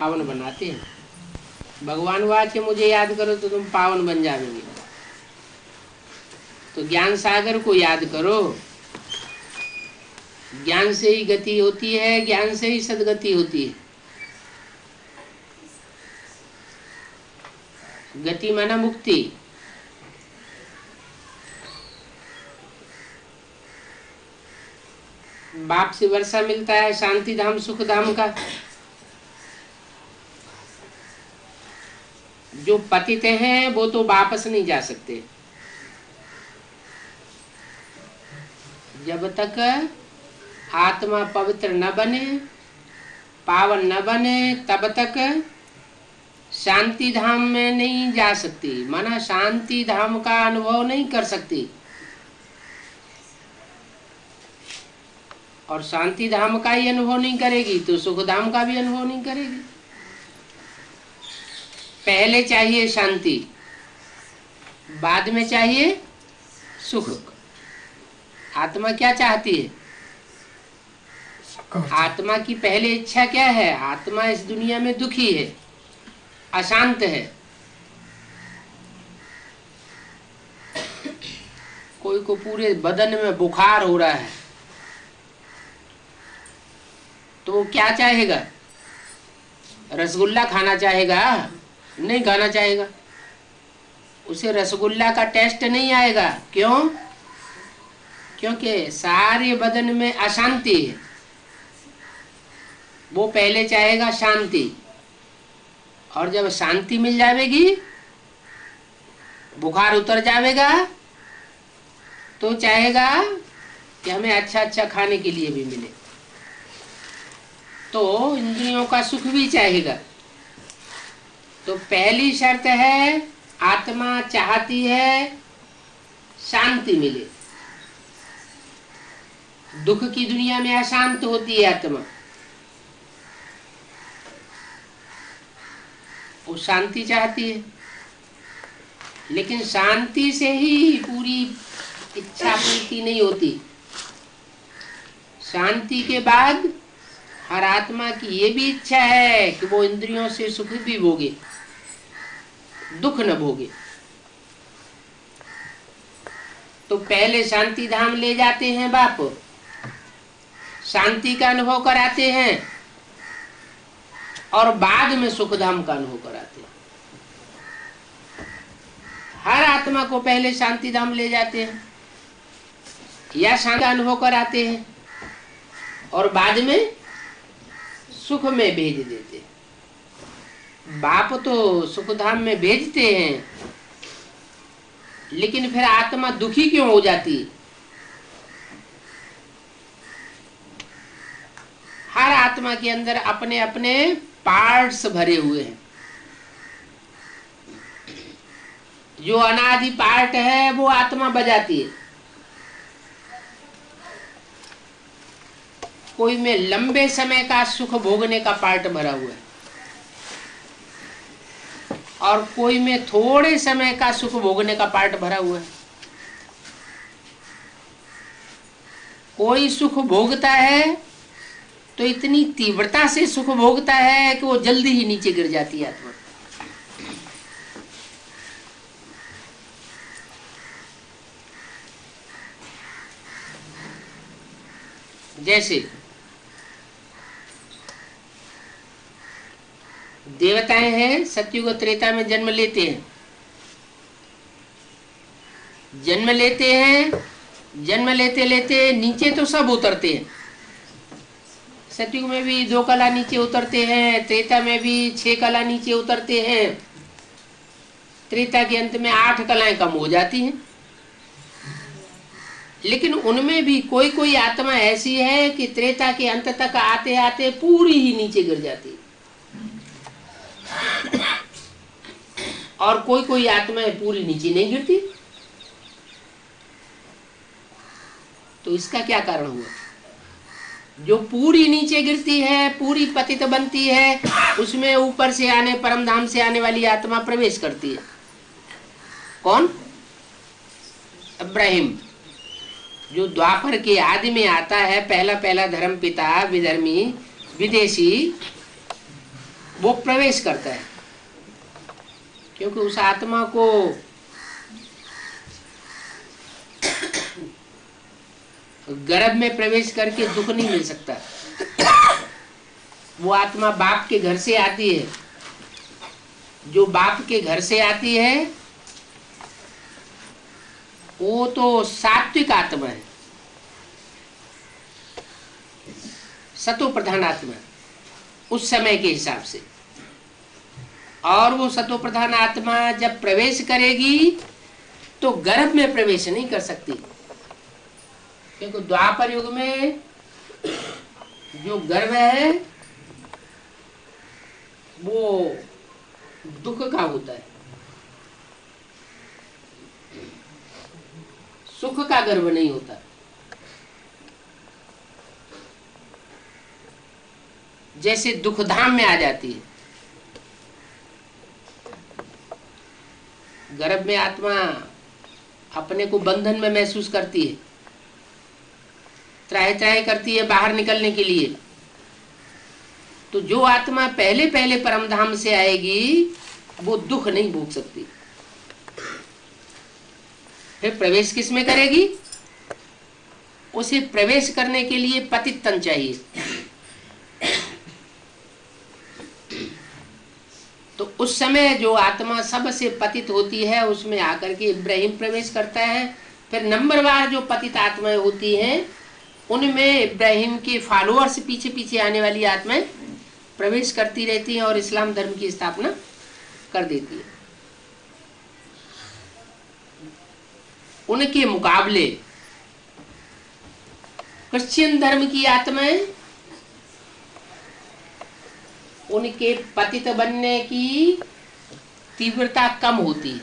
पावन बनाते हैं। भगवान वाच मुझे याद करो तो तुम पावन बन जाओगे। तो ज्ञान सागर को याद करो। ज्ञान से ही गति होती है, ज्ञान से ही सदगति होती है। गति माना मुक्ति। बाप से वर्षा मिलता है शांति धाम सुख धाम का। जो पतित हैं वो तो वापस नहीं जा सकते। जब तक आत्मा पवित्र न बने, पावन न बने, तब तक शांति धाम में नहीं जा सकती। माना शांति धाम का अनुभव नहीं कर सकती। और शांति धाम का ही अनुभव नहीं करेगी तो सुख धाम का भी अनुभव नहीं करेगी। पहले चाहिए शांति, बाद में चाहिए सुख। आत्मा क्या चाहती है? आत्मा की पहले इच्छा क्या है? आत्मा इस दुनिया में दुखी है, अशांत है। कोई को पूरे बदन में बुखार हो रहा है तो वो क्या चाहेगा? रसगुल्ला खाना चाहेगा? नहीं खाना चाहेगा। उसे रसगुल्ला का टेस्ट नहीं आएगा। क्यों? क्योंकि सारे बदन में अशांति है। वो पहले चाहेगा शांति, और जब शांति मिल जाएगी, बुखार उतर जाएगा, तो चाहेगा कि हमें अच्छा अच्छा खाने के लिए भी मिले। तो इंद्रियों का सुख भी चाहेगा। तो पहली शर्त है, आत्मा चाहती है शांति मिले। दुख की दुनिया में अशांत होती है आत्मा। वो शांति चाहती है, लेकिन शांति से ही पूरी इच्छा पूर्ति नहीं होती। शांति के बाद हर आत्मा की ये भी इच्छा है कि वो इंद्रियों से सुख भी भोगे, दुख न भोगे। तो पहले शांति धाम ले जाते हैं बाप, शांति का अनुभव कराते हैं, और बाद में सुख धाम का अनुभव कराते हैं। हर आत्मा को पहले शांति धाम ले जाते हैं या शांति का अनुभव कराते हैं, और बाद में सुख में भेज देते हैं। बाप तो सुख धाम में भेजते हैं, लेकिन फिर आत्मा दुखी क्यों हो जाती है? हर आत्मा के अंदर अपने अपने पार्ट्स भरे हुए हैं। जो अनादि पार्ट है वो आत्मा बजाती है। कोई में लंबे समय का सुख भोगने का पार्ट भरा हुआ है, और कोई में थोड़े समय का सुख भोगने का पार्ट भरा हुआ है। कोई सुख भोगता है तो इतनी तीव्रता से सुख भोगता है कि वो जल्दी ही नीचे गिर जाती है आत्मा। जैसे देवताएं हैं, सतयुग त्रेता में जन्म लेते हैं। जन्म लेते लेते नीचे तो सब उतरते हैं। सतयुग में भी 2 कला नीचे उतरते हैं, त्रेता में भी 6 कला नीचे उतरते हैं, त्रेता के अंत में 8 कलाएं कम हो जाती हैं। लेकिन उनमें भी कोई कोई आत्मा ऐसी है कि त्रेता के अंत तक आते आते पूरी ही नीचे गिर जाती है, और कोई कोई आत्मा पूरी नीचे नहीं गिरती। तो इसका क्या कारण हुआ? जो पूरी नीचे गिरती है, पूरी पतित बनती है, उसमें ऊपर से आने, परम धाम से आने वाली आत्मा प्रवेश करती है। कौन? इब्राहिम, जो द्वापर के आदि में आता है, पहला पहला धर्म पिता, विधर्मी, विदेशी, वो प्रवेश करता है, क्योंकि उस आत्मा को गर्भ में प्रवेश करके दुख नहीं मिल सकता। वो आत्मा बाप के घर से आती है। जो बाप के घर से आती है वो तो सात्विक आत्मा है, सतो प्रधान आत्मा उस समय के हिसाब से। और वो सतो प्रधान आत्मा जब प्रवेश करेगी तो गर्भ में प्रवेश नहीं कर सकती, क्योंकि द्वापर युग में जो गर्भ है वो दुख का होता है, सुख का गर्भ नहीं होता। जैसे दुखधाम में आ जाती है। गर्भ में आत्मा अपने को बंधन में महसूस करती है, त्राहि त्राहि करती है बाहर निकलने के लिए। तो जो आत्मा पहले पहले परमधाम से आएगी वो दुख नहीं भोग सकती। फिर प्रवेश किस में करेगी? उसे प्रवेश करने के लिए पतित तन चाहिए। तो उस समय जो आत्मा सबसे पतित होती है उसमें आकर के इब्राहिम प्रवेश करता है। फिर नंबरवार जो पतित आत्माएं होती हैं उनमें इब्राहिम के फॉलोअर्स पीछे पीछे आने वाली आत्माएं प्रवेश करती रहती हैं और इस्लाम धर्म की स्थापना कर देती है। उनके मुकाबले क्रिश्चियन धर्म की आत्माएं उनके पतित बनने की तीव्रता कम होती है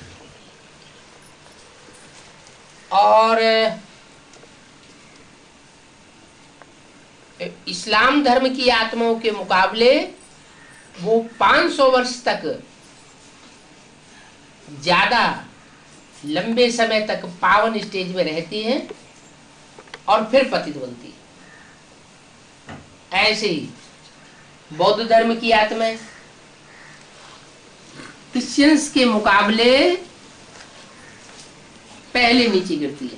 और इस्लाम धर्म की आत्माओं के मुकाबले वो 500 वर्ष तक ज्यादा लंबे समय तक पावन स्टेज में रहती हैं और फिर पतित बनती है। ऐसे ही बौद्ध धर्म की आत्माएं क्रिश्चियंस के मुकाबले पहले नीचे गिरती है,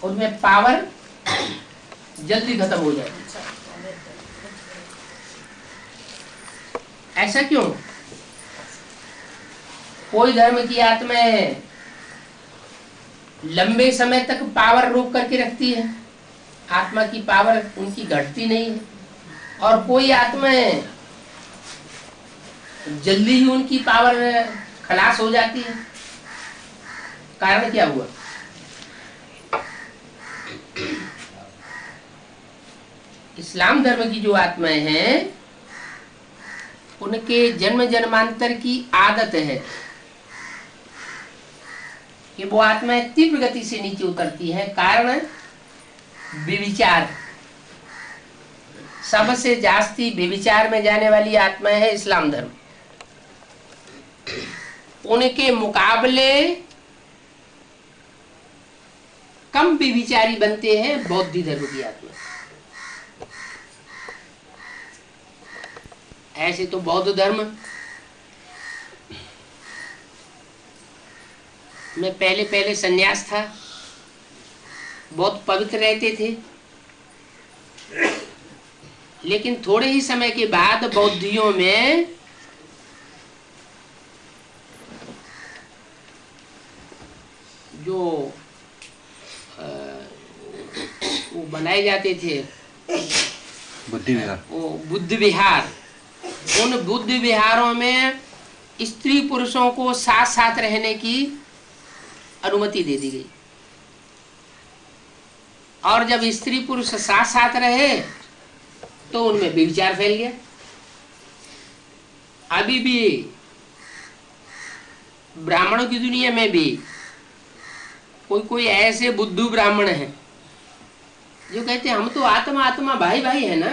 उनमें पावर जल्दी खत्म हो जाती है। ऐसा क्यों? कोई धर्म की आत्माएं लंबे समय तक पावर रोक करके रखती है, आत्मा की पावर उनकी घटती नहीं है, और कोई आत्माएं जल्दी ही उनकी पावर खलास हो जाती है। कारण क्या हुआ? इस्लाम धर्म की जो आत्माएं हैं उनके जन्म जन्मांतर की आदत है कि वो आत्माएं तीव्र गति से नीचे उतरती हैं। कारण व्यभिचार, सबसे जास्ती व्यभिचार में जाने वाली आत्माएं है इस्लाम धर्म। उनके मुकाबले कम व्यभिचारी बनते हैं बौद्ध धर्म की आत्मा। ऐसे तो बौद्ध धर्म में पहले पहले सन्यास था, बहुत पवित्र रहते थे, लेकिन थोड़े ही समय के बाद बौद्धियों में जो वो बनाए जाते थे बुद्ध विहार, उन बुद्ध विहारों में स्त्री पुरुषों को साथ साथ रहने की अनुमति दे दी गई। और जब स्त्री पुरुष साथ साथ रहे तो उनमें व्यभिचार फैल गया। अभी भी ब्राह्मणों की दुनिया में भी कोई कोई ऐसे बुद्धू ब्राह्मण हैं जो कहते हैं हम तो आत्मा आत्मा भाई भाई है ना,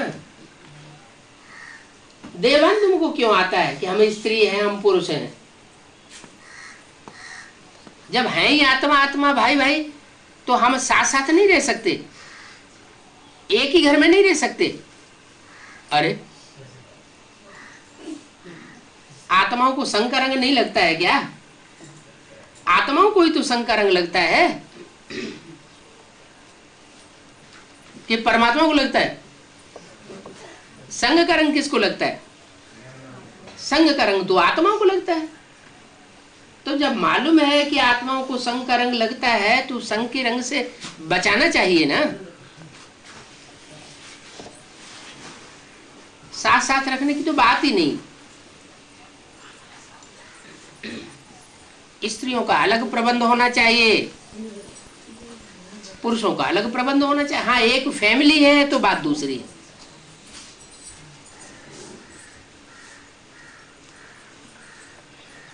देवान तुमको क्यों आता है कि हम स्त्री हैं हम पुरुष हैं? जब हैं ही आत्मा आत्मा भाई भाई तो हम साथ साथ नहीं रह सकते, एक ही घर में नहीं रह सकते। अरे आत्माओं को संग का रंग नहीं लगता है क्या? आत्माओं को ही तो संग का रंग लगता है कि परमात्मा को लगता है? संग का रंग किसको लगता है? संग का रंग तो आत्माओं को लगता है। तो जब मालूम है कि आत्माओं को संग का रंग लगता है तो संग के रंग से बचाना चाहिए ना, साथ साथ रखने की तो बात ही नहीं। स्त्रियों का अलग प्रबंध होना चाहिए, पुरुषों का अलग प्रबंध होना चाहिए। हाँ, एक फैमिली है तो बात दूसरी है।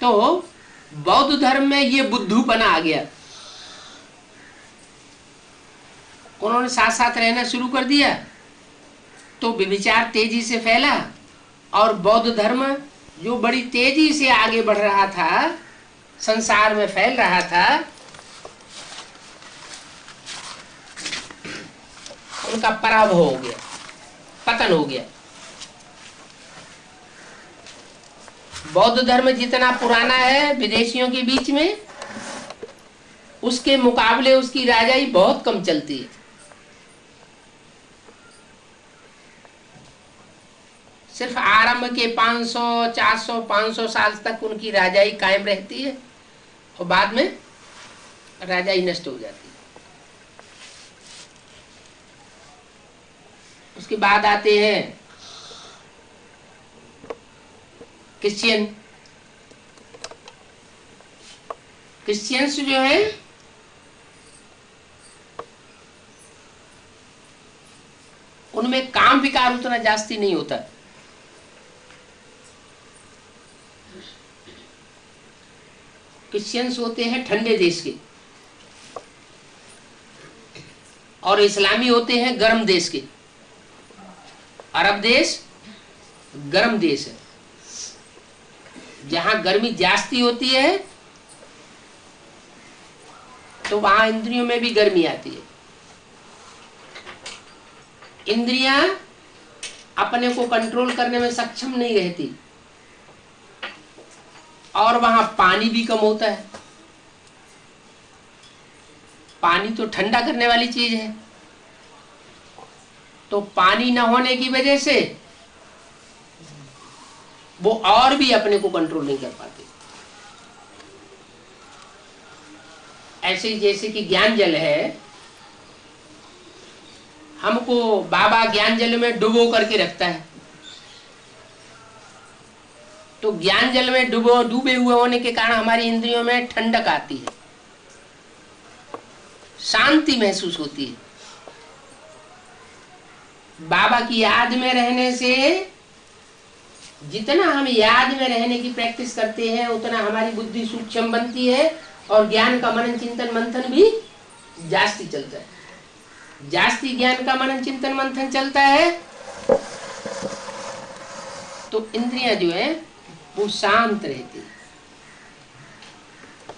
तो बौद्ध धर्म में ये बुद्धूपना आ गया, उन्होंने साथ साथ रहना शुरू कर दिया तो व्यभिचार तेजी से फैला, और बौद्ध धर्म जो बड़ी तेजी से आगे बढ़ रहा था, संसार में फैल रहा था, उनका पराभव हो गया, पतन हो गया। बौद्ध धर्म जितना पुराना है विदेशियों के बीच में, उसके मुकाबले उसकी राजाई बहुत कम चलती है। सिर्फ आरंभ के 500, 400, 500 साल तक उनकी राजाई कायम रहती है और बाद में राजाई नष्ट हो जाती है। उसके बाद आते हैं क्रिश्चियंस जो है उनमें काम विकार उतना जास्ती नहीं होता। क्रिश्चियंस होते हैं ठंडे देश के और इस्लामी होते हैं गर्म देश के। अरब देश गर्म देश है, जहां गर्मी जास्ती होती है तो वहां इंद्रियों में भी गर्मी आती है। इंद्रियां अपने को कंट्रोल करने में सक्षम नहीं रहती, और वहां पानी भी कम होता है। पानी तो ठंडा करने वाली चीज है, तो पानी न होने की वजह से वो और भी अपने को कंट्रोल नहीं कर पाते। ऐसे ही जैसे कि ज्ञान जल है, हमको बाबा ज्ञान जल में डुबो करके रखता है, तो ज्ञान जल में डूबे हुए होने के कारण हमारी इंद्रियों में ठंडक आती है, शांति महसूस होती है। बाबा की याद में रहने से, जितना हम याद में रहने की प्रैक्टिस करते हैं उतना हमारी बुद्धि सूक्ष्म बनती है और ज्ञान का मनन चिंतन मंथन भी जास्ती चलता है। जास्ती ज्ञान का मनन चिंतन मंथन चलता है तो इंद्रियां जो है वो शांत रहती है,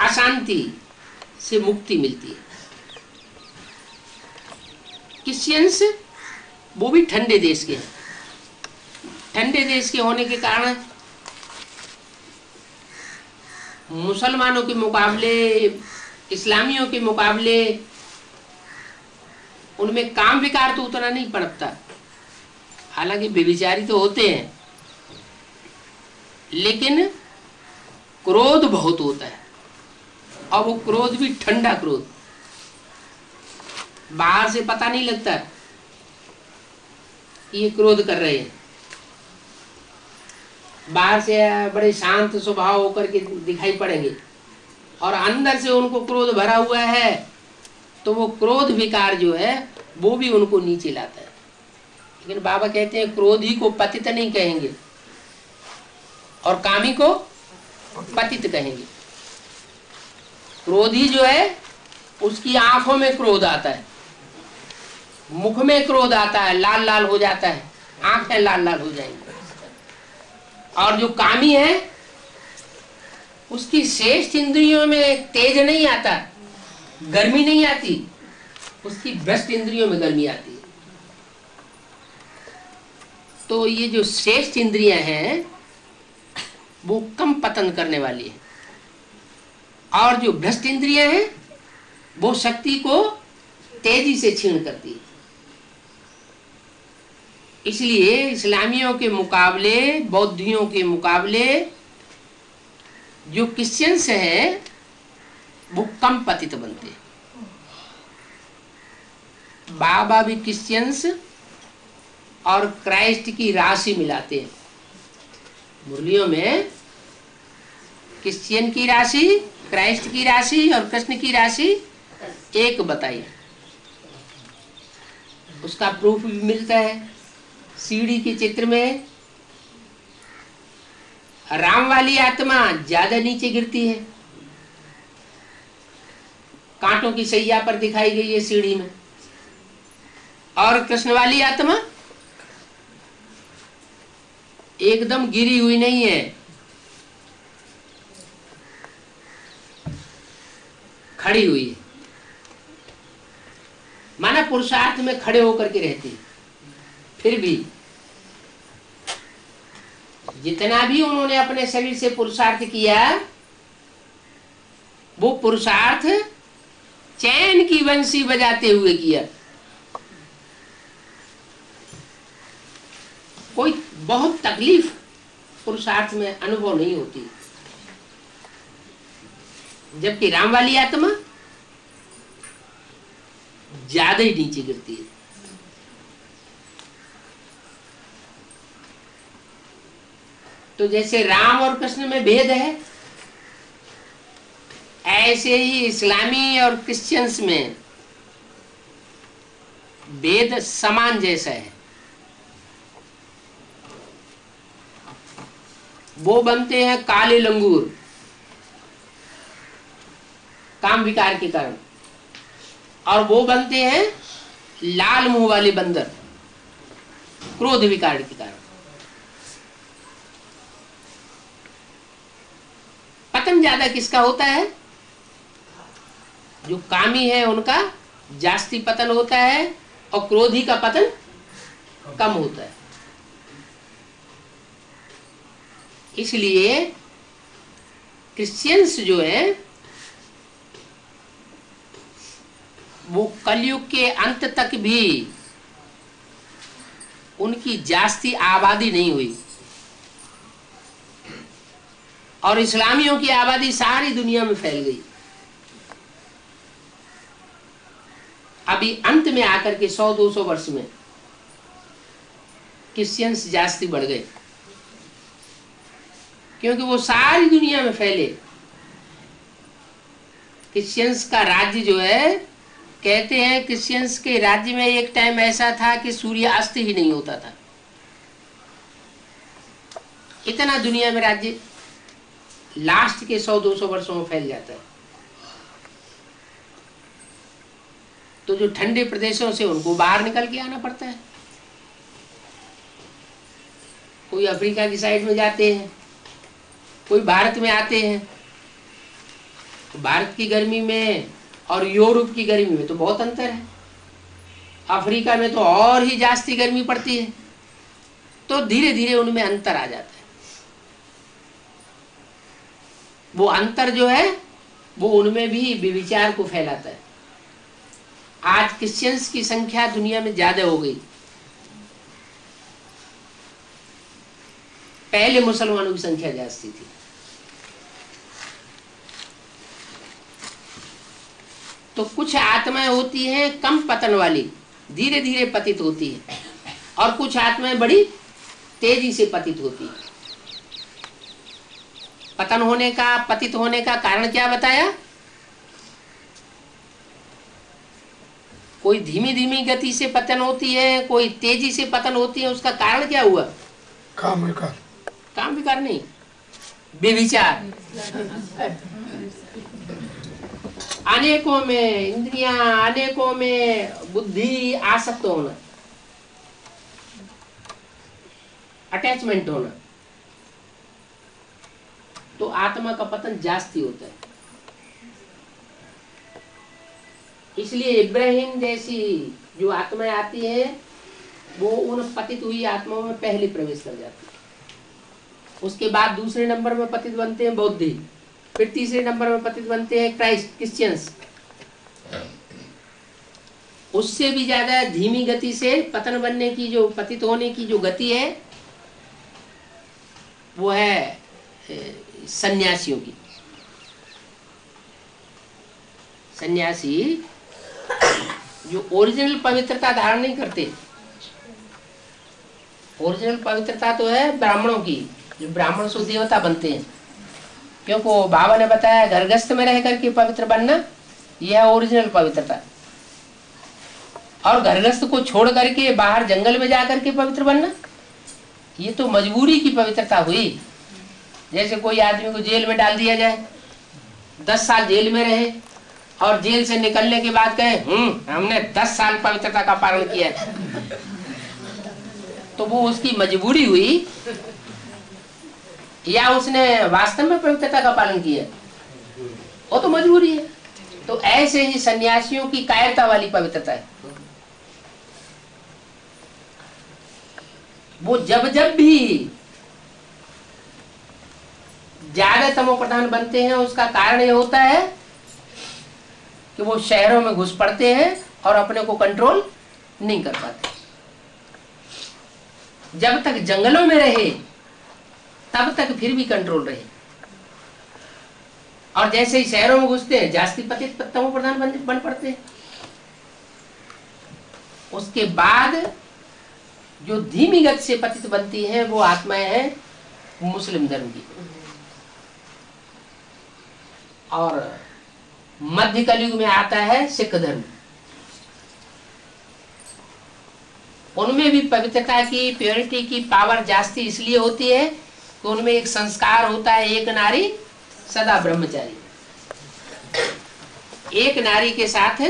अशांति से मुक्ति मिलती है। क्रिश्चियंस वो भी ठंडे देश के हैं। ठंडे देश के होने के कारण मुसलमानों के मुकाबले, इस्लामियों के मुकाबले उनमें काम विकार तो उतना नहीं पनपता। हालांकि व्यभिचारी तो होते हैं, लेकिन क्रोध बहुत होता है, और वो क्रोध भी ठंडा क्रोध, बाहर से पता नहीं लगता कि ये क्रोध कर रहे हैं। बाहर से बड़े शांत स्वभाव होकर के दिखाई पड़ेंगे और अंदर से उनको क्रोध भरा हुआ है, तो वो क्रोध विकार जो है वो भी उनको नीचे लाता है। लेकिन बाबा कहते हैं क्रोधी को पतित नहीं कहेंगे और कामी को पतित कहेंगे। क्रोधी जो है उसकी आंखों में क्रोध आता है, मुख में क्रोध आता है, लाल लाल हो जाता है, आंखें लाल लाल हो जाएंगी। और जो कामी है उसकी श्रेष्ठ इंद्रियों में तेज नहीं आता, गर्मी नहीं आती, उसकी भ्रष्ट इंद्रियों में गर्मी आती है। तो ये जो श्रेष्ठ इंद्रियां हैं वो कम पतन करने वाली है, और जो भ्रष्ट इंद्रियां हैं वो शक्ति को तेजी से क्षीण करती है। इसलिए इस्लामियों के मुकाबले, बौद्धियों के मुकाबले जो क्रिश्चियंस है वो कम पतित बनते हैं। बाबा भी क्रिश्चियंस और क्राइस्ट की राशि मिलाते हैं मुरलियों में। क्रिश्चियन की राशि, क्राइस्ट की राशि और कृष्ण की राशि एक बताई। उसका प्रूफ भी मिलता है सीढ़ी के चित्र में। राम वाली आत्मा ज्यादा नीचे गिरती है, कांटों की सैया पर दिखाई गई है सीढ़ी में, और कृष्ण वाली आत्मा एकदम गिरी हुई नहीं है, खड़ी हुई है। माना पुरुषार्थ में खड़े होकर के रहती है। फिर भी जितना भी उन्होंने अपने शरीर से पुरुषार्थ किया, वो पुरुषार्थ चैन की बंसी बजाते हुए किया। कोई बहुत तकलीफ पुरुषार्थ में अनुभव नहीं होती। जबकि राम वाली आत्मा ज्यादा ही नीचे गिरती है। तो जैसे राम और कृष्ण में भेद है, ऐसे ही इस्लामी और क्रिश्चियंस में भेद समान जैसा है। वो बनते हैं काले लंगूर काम विकार के कारण, और वो बनते हैं लाल मुंह वाले बंदर क्रोध विकार के कारण। पतन ज्यादा किसका होता है? जो कामी है उनका जास्ती पतन होता है, और क्रोधी का पतन कम होता है। इसलिए क्रिश्चियंस जो है वो कलयुग के अंत तक भी उनकी जास्ती आबादी नहीं हुई, और इस्लामियों की आबादी सारी दुनिया में फैल गई। अभी अंत में आकर के 100-200 वर्ष में क्रिश्चियंस जास्ती बढ़ गए, क्योंकि वो सारी दुनिया में फैले। क्रिश्चियंस का राज्य जो है, कहते हैं क्रिश्चियंस के राज्य में एक टाइम ऐसा था कि सूर्य अस्त ही नहीं होता था। इतना दुनिया में राज्य लास्ट के 100-200 वर्षों में फैल जाता है। तो जो ठंडे प्रदेशों से उनको बाहर निकल के आना पड़ता है। कोई अफ्रीका की साइड में जाते हैं, कोई भारत में आते हैं। तो भारत की गर्मी में और यूरोप की गर्मी में तो बहुत अंतर है। अफ्रीका में तो और ही जास्ती गर्मी पड़ती है। तो धीरे धीरे उनमें अंतर आ जाता है। वो अंतर जो है वो उनमें भी विचार को फैलाता है। आज क्रिश्चियंस की संख्या दुनिया में ज्यादा हो गई। पहले मुसलमानों की संख्या जास्ती थी। तो कुछ आत्माएं होती हैं कम पतन वाली, धीरे धीरे पतित होती है, और कुछ आत्माएं बड़ी तेजी से पतित होती है। पतन होने का, पतित होने का कारण क्या बताया? कोई धीमी धीमी गति से पतन होती है, कोई तेजी से पतन होती है। उसका कारण क्या हुआ? काम विकार। काम विकार नहीं, बेविचार। अनेकों में इंद्रियां, अनेकों में बुद्धि आसक्त होना, अटैचमेंट होना, तो आत्मा का पतन जास्ती होता है। इसलिए इब्राहिम जैसी जो आत्माएं आती है वो उन पतित हुई आत्माओं में पहले प्रवेश कर जाती है। उसके बाद दूसरे नंबर में पतित बनते हैं बौद्ध, फिर तीसरे नंबर में पतित बनते हैं क्रिश्चियंस। उससे भी ज्यादा धीमी गति से पतन बनने की, जो पतित होने की जो गति है, वो है सन्यासियों की। सन्यासी जो ओरिजिनल पवित्रता धारण नहीं करते। ओरिजिनल पवित्रता तो है ब्राह्मणों की, जो ब्राह्मण से देवता बनते हैं। क्योंकि बाबा ने बताया घरगस्थ में रह करके पवित्र बनना, यह है ओरिजिनल पवित्रता। और घरगस्थ को छोड़ करके बाहर जंगल में जा करके पवित्र बनना, ये तो मजबूरी की पवित्रता हुई। जैसे कोई आदमी को जेल में डाल दिया जाए, 10 साल जेल में रहे और जेल से निकलने के बाद कहे हमने 10 साल पवित्रता का पालन किया, तो वो उसकी मजबूरी हुई या उसने वास्तव में पवित्रता का पालन किया? वो तो मजबूरी है। तो ऐसे ही सन्यासियों की कायरता वाली पवित्रता है। वो जब जब भी ज्यादा तमो प्रधान बनते हैं, उसका कारण ये होता है कि वो शहरों में घुस पड़ते हैं और अपने को कंट्रोल नहीं कर पाते। जब तक जंगलों में रहे तब तक फिर भी कंट्रोल रहे, और जैसे ही शहरों में घुसते हैं जास्ती पतित तमो प्रधान बन पड़ते हैं। उसके बाद जो धीमी गति से पतित बनती है वो आत्माएं हैं मुस्लिम धर्म की। और मध्य कलयुग में आता है सिख धर्म। उनमें भी पवित्रता की, प्योरिटी की पावर जास्ती इसलिए होती है कि उनमें एक संस्कार होता है, एक नारी सदा ब्रह्मचारी। एक नारी के साथ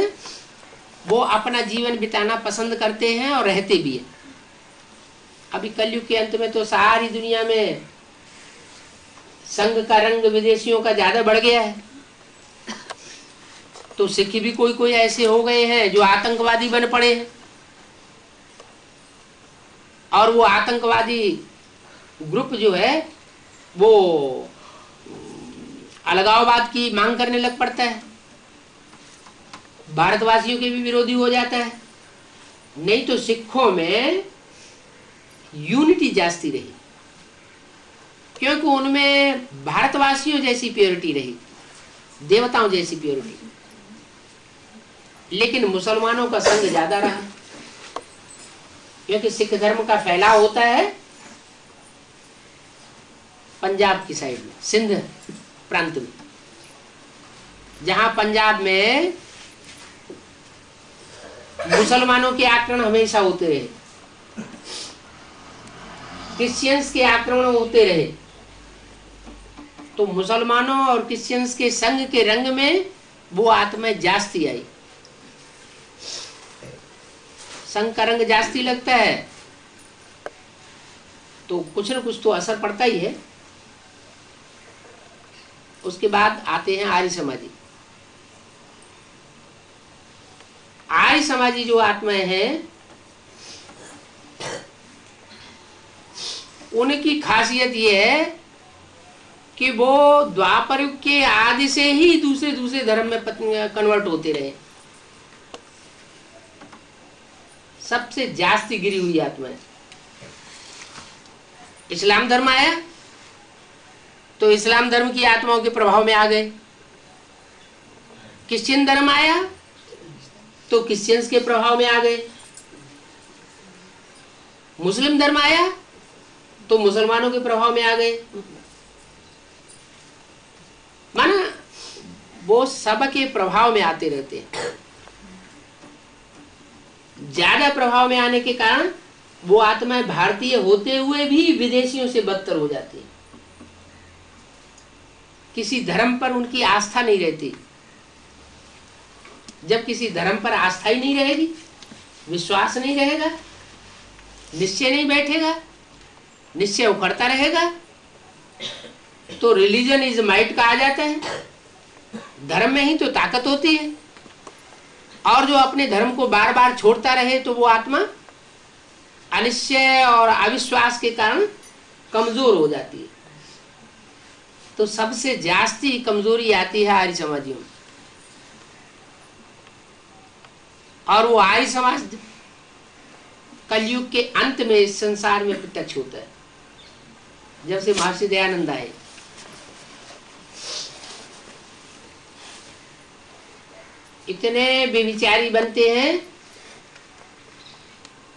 वो अपना जीवन बिताना पसंद करते हैं और रहते भी हैं। अभी कलयुग के अंत में तो सारी दुनिया में संघ का रंग विदेशियों का ज्यादा बढ़ गया है। तो सिख भी कोई कोई ऐसे हो गए हैं जो आतंकवादी बन पड़े हैं, और वो आतंकवादी ग्रुप जो है वो अलगाववाद की मांग करने लग पड़ता है, भारतवासियों के भी विरोधी हो जाता है। नहीं तो सिखों में यूनिटी जास्ती रही, क्योंकि उनमें भारतवासियों जैसी प्योरिटी रही, देवताओं जैसी प्योरिटी। लेकिन मुसलमानों का संग ज्यादा रहा, क्योंकि सिख धर्म का फैलाव होता है पंजाब की साइड में, सिंध प्रांत में, जहां पंजाब में मुसलमानों के आक्रमण हमेशा होते रहे, क्रिश्चियंस के आक्रमण होते रहे। तो मुसलमानों और क्रिश्चियंस के संग के रंग में वो आत्माएं जास्ती आई। संग का रंग जास्ती लगता है तो कुछ न कुछ तो असर पड़ता ही है। उसके बाद आते हैं आर्य समाजी। आर्य समाजी जो आत्माएं हैं, उनकी खासियत ये है कि वो द्वापर युग के आदि से ही दूसरे दूसरे धर्म में कन्वर्ट होते रहे। सबसे जास्ती गिरी हुई आत्मा है। इस्लाम धर्म आया तो इस्लाम धर्म की आत्माओं के प्रभाव में आ गए। क्रिश्चियन धर्म आया तो क्रिश्चियंस के प्रभाव में आ गए। मुस्लिम धर्म आया तो मुसलमानों के प्रभाव में आ गए। माना वो सबके प्रभाव में आते रहते हैं। ज्यादा प्रभाव में आने के कारण वो आत्माएं भारतीय होते हुए भी विदेशियों से बदतर हो जाती है। किसी धर्म पर उनकी आस्था नहीं रहती। जब किसी धर्म पर आस्था ही नहीं रहेगी, विश्वास नहीं रहेगा, निश्चय नहीं बैठेगा, निश्चय उखड़ता रहेगा, तो रिलीजन इज माइट कहा जाता है। धर्म में ही तो ताकत होती है। और जो अपने धर्म को बार बार छोड़ता रहे तो वो आत्मा अनिश्चय और अविश्वास के कारण कमजोर हो जाती है। तो सबसे जास्ती कमजोरी आती है आर्य समाजियों में। और वो आर्य समाज कलयुग के अंत में इस संसार में प्रत्यक्ष होता है, जब से महर्षि दयानंद आए। इतने बेविचारी बनते हैं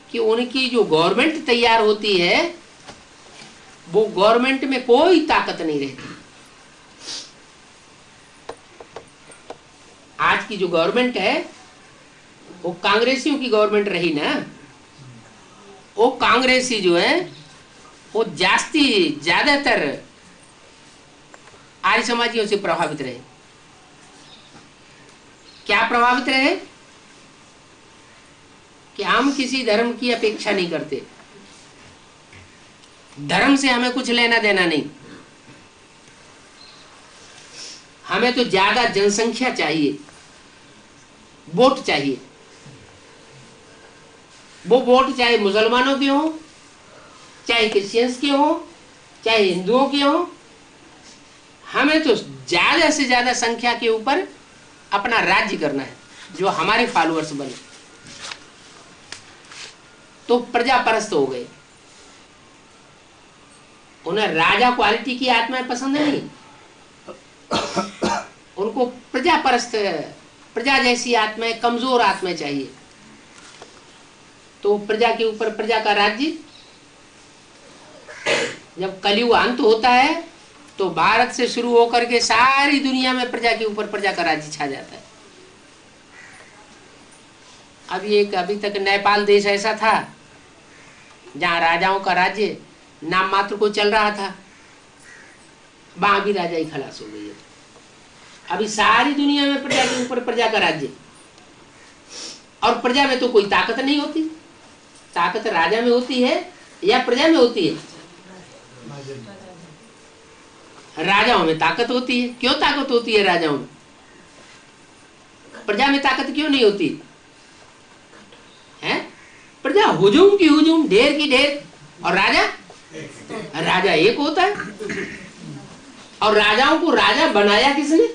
कि उनकी जो गवर्नमेंट तैयार होती है वो गवर्नमेंट में कोई ताकत नहीं रहती। आज की जो गवर्नमेंट है वो कांग्रेसियों की गवर्नमेंट रही ना, वो कांग्रेसी जो है वो ज्यादातर आर्य समाजियों से प्रभावित रहे। क्या प्रभावित रहे कि हम किसी धर्म की अपेक्षा नहीं करते, धर्म से हमें कुछ लेना देना नहीं, हमें तो ज्यादा जनसंख्या चाहिए, वोट चाहिए। वो वोट चाहे मुसलमानों के हो, चाहे क्रिश्चियंस के हो, चाहे हिंदुओं के हो, हमें तो ज्यादा से ज्यादा संख्या के ऊपर अपना राज्य करना है, जो हमारे फॉलोअर्स बने। तो प्रजा परस्त हो गए। उन्हें राजा क्वालिटी की आत्माएं पसंद नहीं, उनको प्रजा परस्त, प्रजा जैसी आत्माएं, कमजोर आत्माएं चाहिए। तो प्रजा के ऊपर प्रजा का राज्य, जब कलयुग अंत होता है तो भारत से शुरू होकर के सारी दुनिया में प्रजा के ऊपर प्रजा का राज्य छा जाता है। अभी तक नेपाल देश ऐसा था जहां राजाओं का राज्य नाम मात्र को चल रहा था, वहां भी राजा ही खलास हो गई है। अभी सारी दुनिया में प्रजा के ऊपर प्रजा का राज्य, और प्रजा में तो कोई ताकत नहीं होती। ताकत राजा में होती है या प्रजा में होती है? राजाओं में ताकत होती है। क्यों ताकत होती है राजाओं में? प्रजा में ताकत क्यों नहीं होती है? प्रजा हुजूम की हुजूम, ढेर की ढेर, और राजा एक होता है। और राजाओं को राजा बनाया किसने?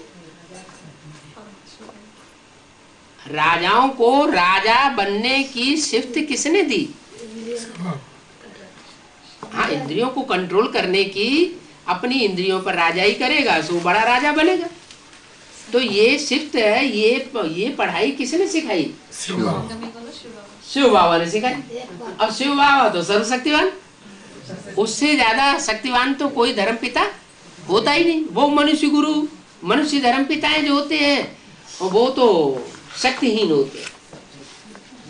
राजाओं को राजा बनने की शिफ्ट किसने दी? हाँ, इंद्रियों को कंट्रोल करने की, अपनी इंद्रियों पर राजा ही करेगा सो बड़ा राजा बनेगा। तो ये शिफ्ट है, ये पढ़ाई किसने सिखाई? शिव बाबा ने सिखाई। अब शिव बाबा तो सर्वशक्तिवान, उससे ज्यादा शक्तिवान तो कोई धर्म पिता होता ही नहीं। वो मनुष्य गुरु, मनुष्य धर्म पिताएं जो होते हैं वो तो शक्तिहीन होते हैं।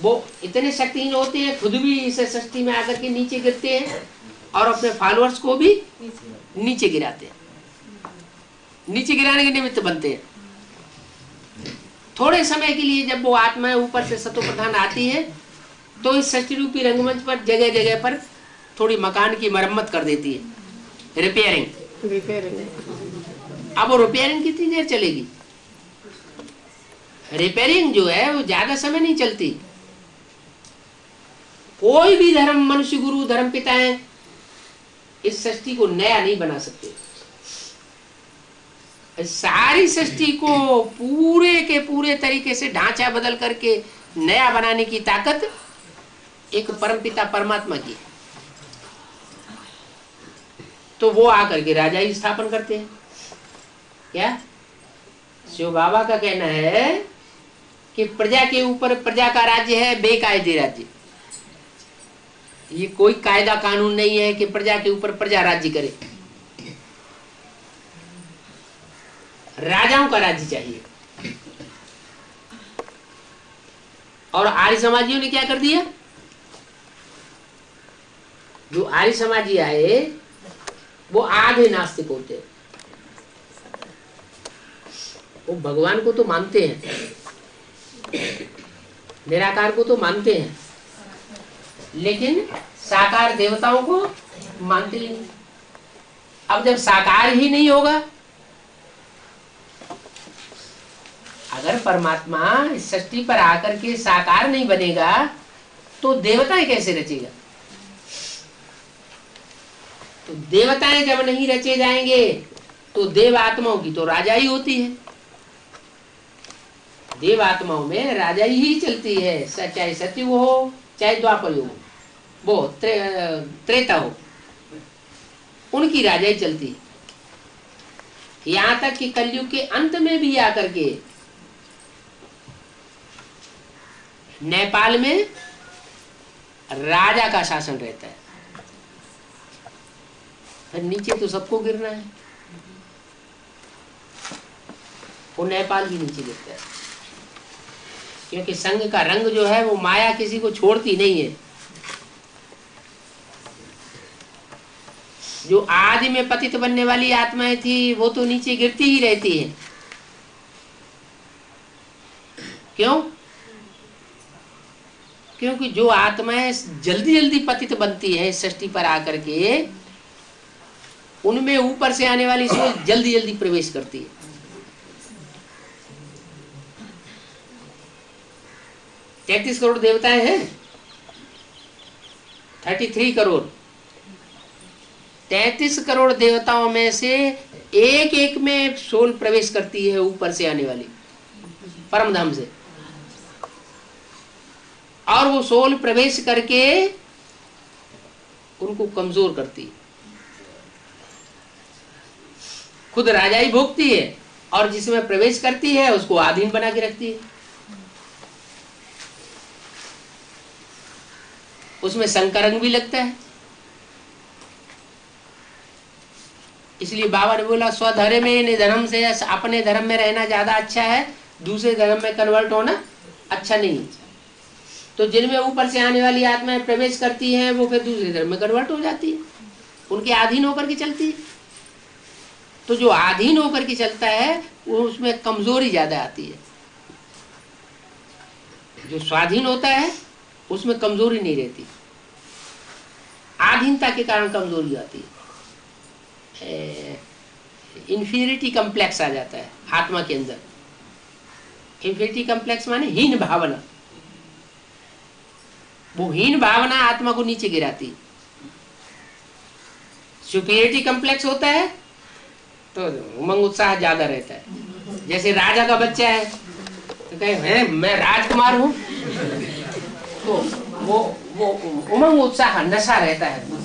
वो इतने शक्तिहीन होते हैं, खुद भी इस सृष्टि में आकर के नीचे गिरते हैं और अपने फॉलोअर्स को भी नीचे गिराते हैं, नीचे गिराने के निमित्त बनते हैं। थोड़े समय के लिए जब वो आत्माएं ऊपर से सतो प्रधान आती है तो इस सृष्टि रूपी रंगमंच पर जगह जगह पर थोड़ी मकान की मरम्मत कर देती है, रिपेयरिंग। अब वो रिपेयरिंग कितनी देर चलेगी? रिपेयरिंग जो है वो ज्यादा समय नहीं चलती। कोई भी धर्म, मनुष्य गुरु, धर्म पिताएं इस सृष्टि को नया नहीं बना सकते। सारी सृष्टि को पूरे के पूरे तरीके से ढांचा बदल करके नया बनाने की ताकत एक परमपिता परमात्मा की है। तो वो आकर के राजा ही स्थापन करते हैं। क्या शिव बाबा का कहना है कि प्रजा के ऊपर प्रजा का राज्य है, बेकायदे राज्य। ये कोई कायदा कानून नहीं है कि प्रजा के ऊपर प्रजा राज्य करे। राजाओं का राज्य चाहिए। और आर्य समाजियों ने क्या कर दिया? जो आर्य समाजी आए वो आधे नास्तिक होते हैं। वो भगवान को तो मानते हैं, निराकार को तो मानते हैं, लेकिन साकार देवताओं को मानते ही नहीं। अब जब साकार ही नहीं होगा, अगर परमात्मा इस सृष्टि पर आकर के साकार नहीं बनेगा तो देवताएं कैसे रचेगा? तो देवताएं जब नहीं रचे जाएंगे तो देव आत्माओं की तो राजाई होती है, देव आत्माओं में राजाई ही चलती है, चाहे सतयुग हो चाहे द्वापर युग हो, वो त्रेता हो, उनकी राजाई चलती है। यहां तक कि कलयुग के अंत में भी आकर के नेपाल में राजा का शासन रहता है, फिर नीचे तो सबको गिरना है, वो नेपाल भी नीचे गिरता है, क्योंकि संघ का रंग जो है वो माया किसी को छोड़ती नहीं है। जो आदि में पतित बनने वाली आत्माएं थी वो तो नीचे गिरती ही रहती है। क्यों? क्योंकि जो आत्माएं जल्दी जल्दी पतित बनती है सृष्टि पर आकर के, उनमें ऊपर से आने वाली सोच जल्दी जल्दी प्रवेश करती है। 33 करोड़ देवताएं हैं, 33 करोड़, 33 करोड़ देवताओं में से एक एक में सोल प्रवेश करती है ऊपर से आने वाली परम धाम से, और वो सोल प्रवेश करके उनको कमजोर करती है, खुद राजाई भोगती है और जिसमें प्रवेश करती है उसको आधीन बना के रखती है। उसमें संकरंग भी लगता है। इसलिए बाबा ने बोला स्वधर्म में निधर्म से अपने धर्म में रहना ज्यादा अच्छा है, दूसरे धर्म में कन्वर्ट होना अच्छा नहीं है। तो जिनमें ऊपर से आने वाली आत्माएं प्रवेश करती हैं वो फिर दूसरे धर्म में कन्वर्ट हो जाती है, उनके अधीन होकर के चलती है। तो जो अधीन होकर के चलता है वो उसमें कमजोरी ज्यादा आती है, जो स्वाधीन होता है उसमें कमजोरी नहीं रहती, आधीनता के कारण कमजोरी आती है। इंफीरियरिटी कम्प्लेक्स आ जाता है आत्मा के अंदर। इंफीरियरिटी कम्प्लेक्स माने हीन भावना, वो हीन भावना आत्मा को नीचे गिराती है। सुपीरियरिटी कम्प्लेक्स होता है तो उमंग उत्साह ज्यादा रहता है। जैसे राजा का बच्चा है तो कहे मैं राजकुमार हूं, तो वो उमंग उत्साह नशा रहता है।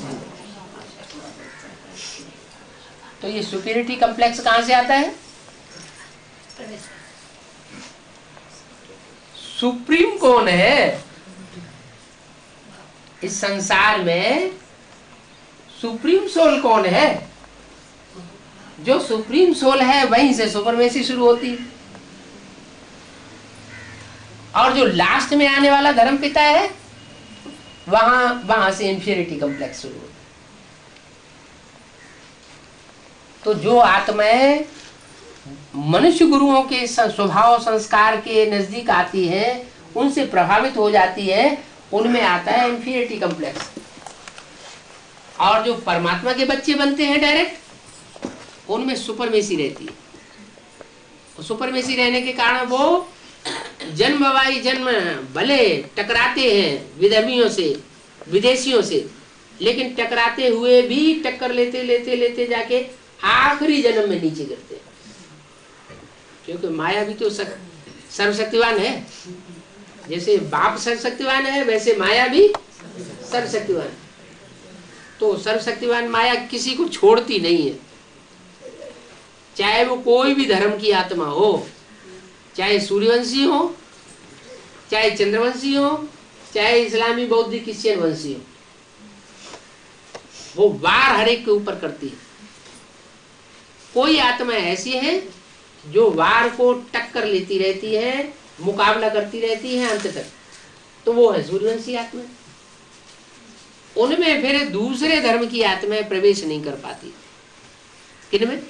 तो ये सुपीरियरिटी कम्प्लेक्स कहां से आता है? सुप्रीम कौन है इस संसार में? सुप्रीम सोल कौन है? जो सुप्रीम सोल है वहीं से सुपरमेसी शुरू होती है, और जो लास्ट में आने वाला धर्म पिता है वहां से इंफीरियरिटी कम्प्लेक्स शुरू होता है। तो जो आत्माएं मनुष्य गुरुओं के स्वभाव संस्कार के नजदीक आती है, उनसे प्रभावित हो जाती है, उनमें आता है इंफीरियरिटी कम्प्लेक्स। और जो परमात्मा के बच्चे बनते हैं डायरेक्ट, उनमें सुपरमेसी रहती है। तो सुपरमेसी रहने के कारण वो जन्म वाई जन्म भले टकराते हैं विधर्मियों से, विदेशियों से, लेकिन टकराते हुए भी टक्कर लेते लेते लेते जाके आखिरी जन्म में नीचे गिरते हैं। क्योंकि माया भी तो सर्वशक्तिवान है। जैसे बाप सर्वशक्तिवान है वैसे माया भी सर्वशक्तिवान है। तो सर्वशक्तिवान माया किसी को छोड़ती नहीं है, चाहे वो कोई भी धर्म की आत्मा हो, चाहे सूर्यवंशी हो, चाहे चंद्रवंशी हो, चाहे इस्लामी बौद्धिक क्रिश्चियन वंशी हो, वो वार हर एक के ऊपर करती है। कोई आत्मा ऐसी है जो वार को टक्कर लेती रहती है, मुकाबला करती रहती है अंत तक, तो वो है सूर्यवंशी आत्मा। उनमें फिर दूसरे धर्म की आत्माएं प्रवेश नहीं कर पाती। किनमें?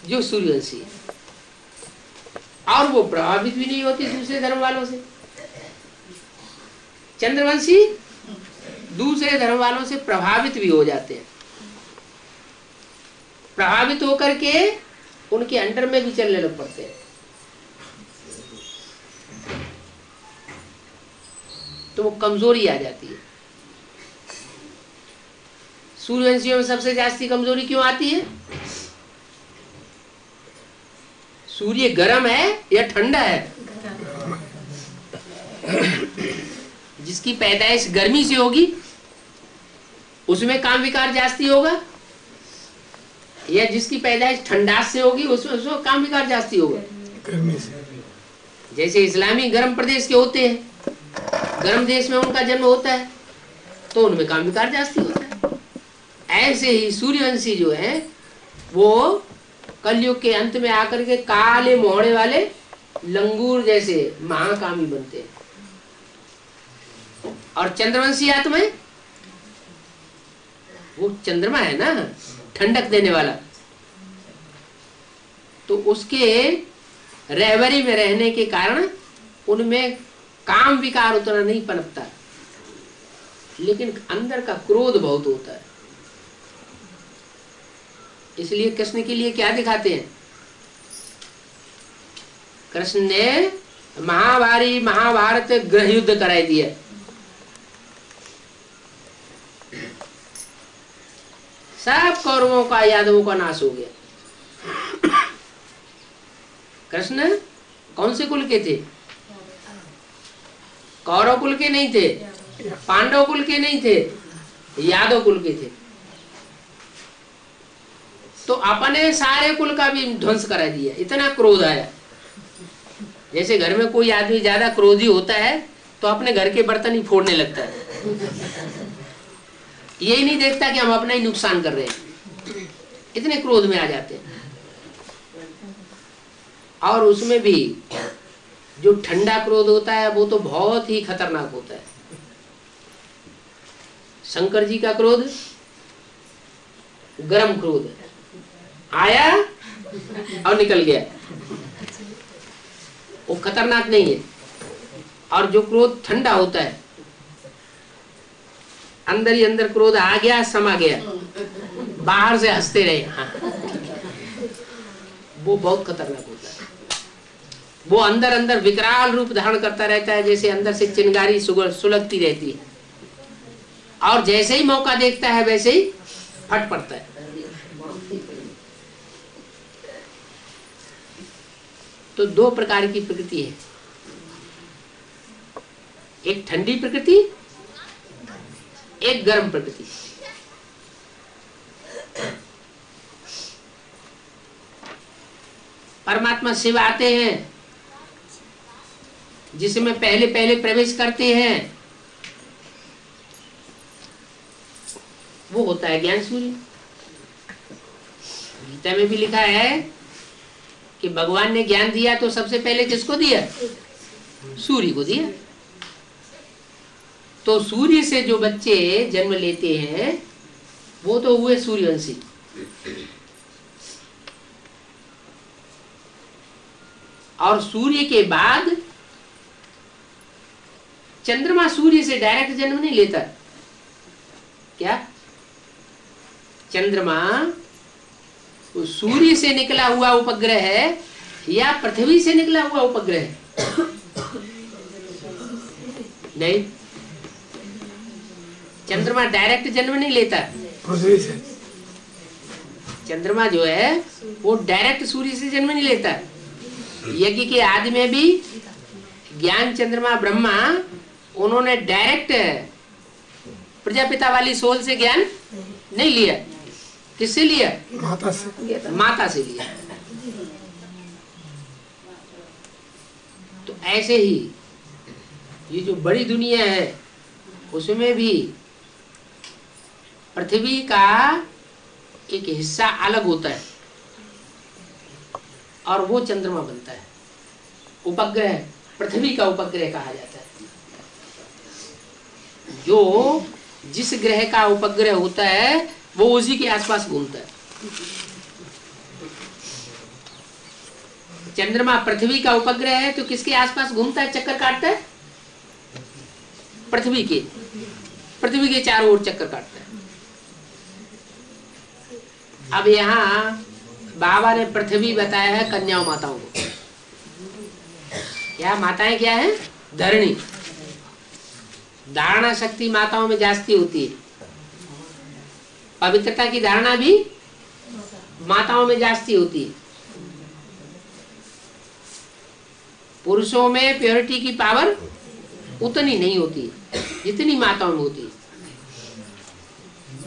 जो सूर्यवंशी है, और वो प्रभावित भी नहीं होती दूसरे धर्म वालों से। चंद्रवंशी दूसरे धर्म वालों से प्रभावित भी हो जाते हैं, प्रभावित होकर के उनके अंडर में भी चलने लग पड़ते हैं। तो वो कमजोरी आ जाती है। सूर्यवंशियों में सबसे जास्ती कमजोरी क्यों आती है? सूर्य गर्म है या ठंडा है? जिसकी पैदाइश गर्मी से होगी उसमें काम विकार जास्ती होगा, या जिसकी पैदाइश ठंडास से होगी उसमें काम विकार जास्ती होगा? गर्मी से। जैसे इस्लामी गर्म प्रदेश के होते हैं, गर्म देश में उनका जन्म होता है तो उनमें काम विकार जास्ती होता है। ऐसे ही सूर्यवंशी जो है वो कलयुग के अंत में आकर के काले मोहड़े वाले लंगूर जैसे महाकामी बनते हैं। और चंद्रवंशी आत्माएं, वो चंद्रमा है ना, ठंडक देने वाला, तो उसके रहबरी में रहने के कारण उनमें काम विकार उतना नहीं पनपता, लेकिन अंदर का क्रोध बहुत होता है। इसलिए कृष्ण के लिए क्या दिखाते हैं? कृष्ण ने महाभारत गृह युद्ध कराई दिया। सब कौरवों का, यादवों का नाश हो गया। कृष्ण कौन से कुल के थे? कौरव कुल के नहीं थे, पांडव कुल के नहीं थे, यादव कुल के थे। तो अपने सारे कुल का भी ध्वंस करा दिया, इतना क्रोध आया। जैसे घर में कोई आदमी ज्यादा क्रोधी होता है तो अपने घर के बर्तन ही फोड़ने लगता है, यही नहीं देखता कि हम अपना ही नुकसान कर रहे हैं, इतने क्रोध में आ जाते हैं। और उसमें भी जो ठंडा क्रोध होता है वो तो बहुत ही खतरनाक होता है। शंकर जी का क्रोध गरम क्रोध आया और निकल गया, वो खतरनाक नहीं है। और जो क्रोध ठंडा होता है, अंदर ही अंदर क्रोध आ गया, समा गया, बाहर से हंसते रहे, हाँ, वो बहुत खतरनाक होता है। वो अंदर अंदर विकराल रूप धारण करता रहता है, जैसे अंदर से चिंगारी सुलगती रहती है, और जैसे ही मौका देखता है वैसे ही फट पड़ता है। तो दो प्रकार की प्रकृति है, एक ठंडी प्रकृति, एक गर्म प्रकृति। परमात्मा शिव आते हैं, जिसमें पहले पहले प्रवेश करते हैं, वो होता है ज्ञान सूर्य। गीता में भी लिखा है कि भगवान ने ज्ञान दिया तो सबसे पहले किसको दिया? सूर्य को दिया। तो सूर्य से जो बच्चे जन्म लेते हैं वो तो हुए सूर्यवंशी। और सूर्य के बाद चंद्रमा सूर्य से डायरेक्ट जन्म नहीं लेता। क्या? चंद्रमा सूर्य से निकला हुआ उपग्रह है या पृथ्वी से निकला हुआ उपग्रह है? नहीं, चंद्रमा डायरेक्ट जन्म नहीं लेता। पृथ्वी से चंद्रमा जो है वो डायरेक्ट सूर्य से जन्म नहीं लेता। यज्ञ के आदि में भी ज्ञान चंद्रमा ब्रह्मा, उन्होंने डायरेक्ट प्रजापिता वाली सोल से ज्ञान नहीं लिया। किससे लिया? माता से। माता से लिया। तो ऐसे ही ये जो बड़ी दुनिया है उसमें भी पृथ्वी का एक हिस्सा अलग होता है और वो चंद्रमा बनता है। उपग्रह पृथ्वी का उपग्रह कहा जाता है। जो जिस ग्रह का उपग्रह होता है वो उसी के आसपास घूमता है। चंद्रमा पृथ्वी का उपग्रह है तो किसके आसपास घूमता है, चक्कर काटता है? पृथ्वी के चारों ओर चक्कर काटता है। अब यहाँ बाबा ने पृथ्वी बताया है कन्याओं माताओं को। क्या माताएं क्या है? धरणी। धारणा शक्ति माताओं में जास्ती होती है। पवित्रता की धारणा भी माताओं में जास्ती होती है। पुरुषों में प्योरिटी की पावर उतनी नहीं होती जितनी माताओं में होती।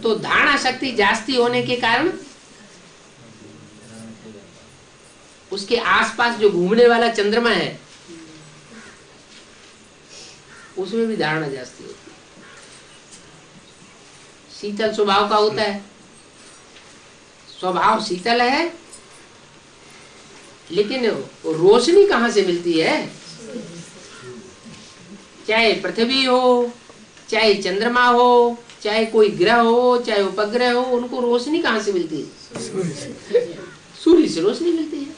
तो धारणा शक्ति जास्ती होने के कारण उसके आसपास जो घूमने वाला चंद्रमा है उसमें भी धारणा जास्ती होती है। शीतल स्वभाव का होता है, स्वभाव शीतल है, लेकिन रोशनी कहां से मिलती है? चाहे पृथ्वी हो, चाहे चंद्रमा हो, चाहे कोई ग्रह हो, चाहे उपग्रह हो, उनको रोशनी कहां से मिलती है? सूर्य से रोशनी मिलती है।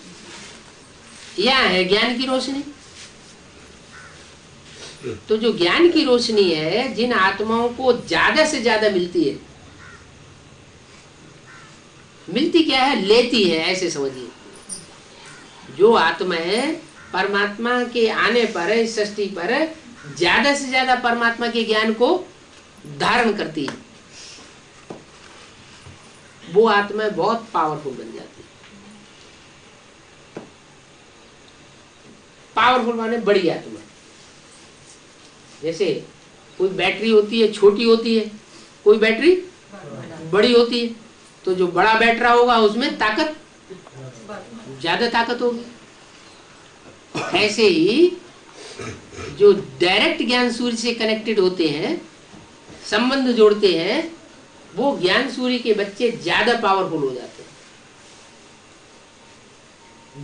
यह है ज्ञान की रोशनी। तो जो ज्ञान की रोशनी है, जिन आत्माओं को ज्यादा से ज्यादा मिलती है, मिलती क्या है? लेती है, ऐसे समझिए। जो आत्मा है परमात्मा के आने पर, इस सृष्टि पर ज्यादा से ज्यादा परमात्मा के ज्ञान को धारण करती है, वो आत्मा बहुत पावरफुल बन जाती है। पावरफुल माने बड़ी आत्मा। जैसे कोई बैटरी होती है, छोटी होती है, कोई बैटरी बड़ी होती है। तो जो बड़ा बैटरा होगा उसमें ताकत, ज्यादा ताकत होगी। ऐसे ही जो डायरेक्ट ज्ञान सूर्य से कनेक्टेड होते हैं, संबंध जोड़ते हैं, वो ज्ञान सूर्य के बच्चे ज्यादा पावरफुल हो जाते हैं।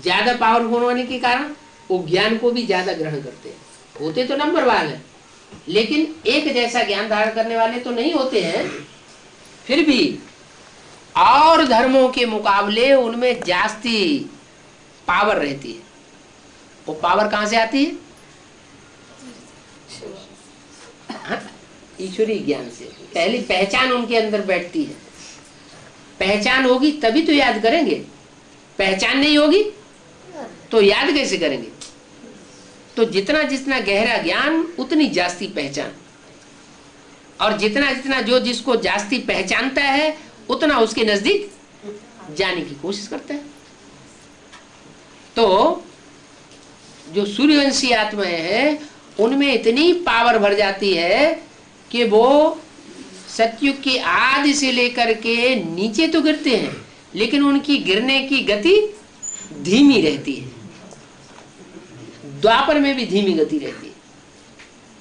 ज्यादा पावरफुल होने के कारण वो ज्ञान को भी ज्यादा ग्रहण करते हैं। होते तो नंबर वार है, लेकिन एक जैसा ज्ञान धारण करने वाले तो नहीं होते हैं। फिर भी और धर्मों के मुकाबले उनमें जास्ती पावर रहती है। वो पावर कहां से आती है? ईश्वरीय ज्ञान से। पहली पहचान उनके अंदर बैठती है। पहचान होगी तभी तो याद करेंगे, पहचान नहीं होगी तो याद कैसे करेंगे? तो जितना जितना गहरा ज्ञान उतनी जास्ती पहचान, और जितना जितना जो जिसको जास्ती पहचानता है उतना उसके नजदीक जाने की कोशिश करता है। तो जो सूर्यवंशी आत्माएं हैं उनमें इतनी पावर भर जाती है कि वो सतयुग के आदि से लेकर के नीचे तो गिरते हैं, लेकिन उनकी गिरने की गति धीमी रहती है। द्वापर में भी धीमी गति रहती है,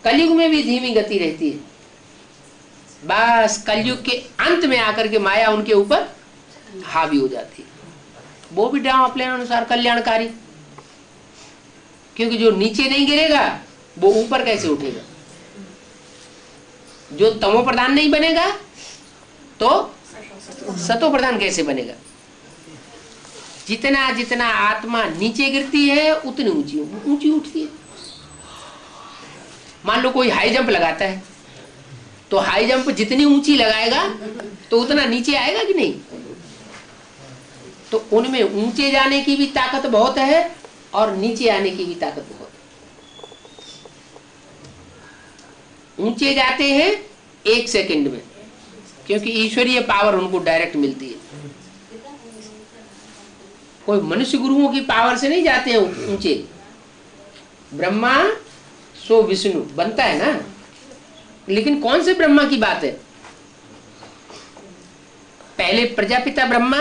कलयुग में भी धीमी गति रहती है। बस कलयुग के अंत में आकर के माया उनके ऊपर हावी हो जाती है। वो भी ड्रामा प्लान अनुसार कल्याणकारी, क्योंकि जो नीचे नहीं गिरेगा वो ऊपर कैसे उठेगा? जो तमो प्रधान नहीं बनेगा तो सतो प्रधान कैसे बनेगा? जितना जितना आत्मा नीचे गिरती है उतनी ऊंची ऊंची उठती है। मान लो कोई हाई जंप लगाता है, तो हाई जंप जितनी ऊंची लगाएगा तो उतना नीचे आएगा कि नहीं? तो उनमें ऊंचे जाने की भी ताकत बहुत है और नीचे आने की भी ताकत बहुत है। ऊंचे जाते हैं 1 सेकंड में, क्योंकि ईश्वरीय पावर उनको डायरेक्ट मिलती है। कोई मनुष्य गुरुओं की पावर से नहीं जाते हैं ऊंचे। ब्रह्मा सो विष्णु बनता है ना, लेकिन कौन से ब्रह्मा की बात है? पहले प्रजापिता ब्रह्मा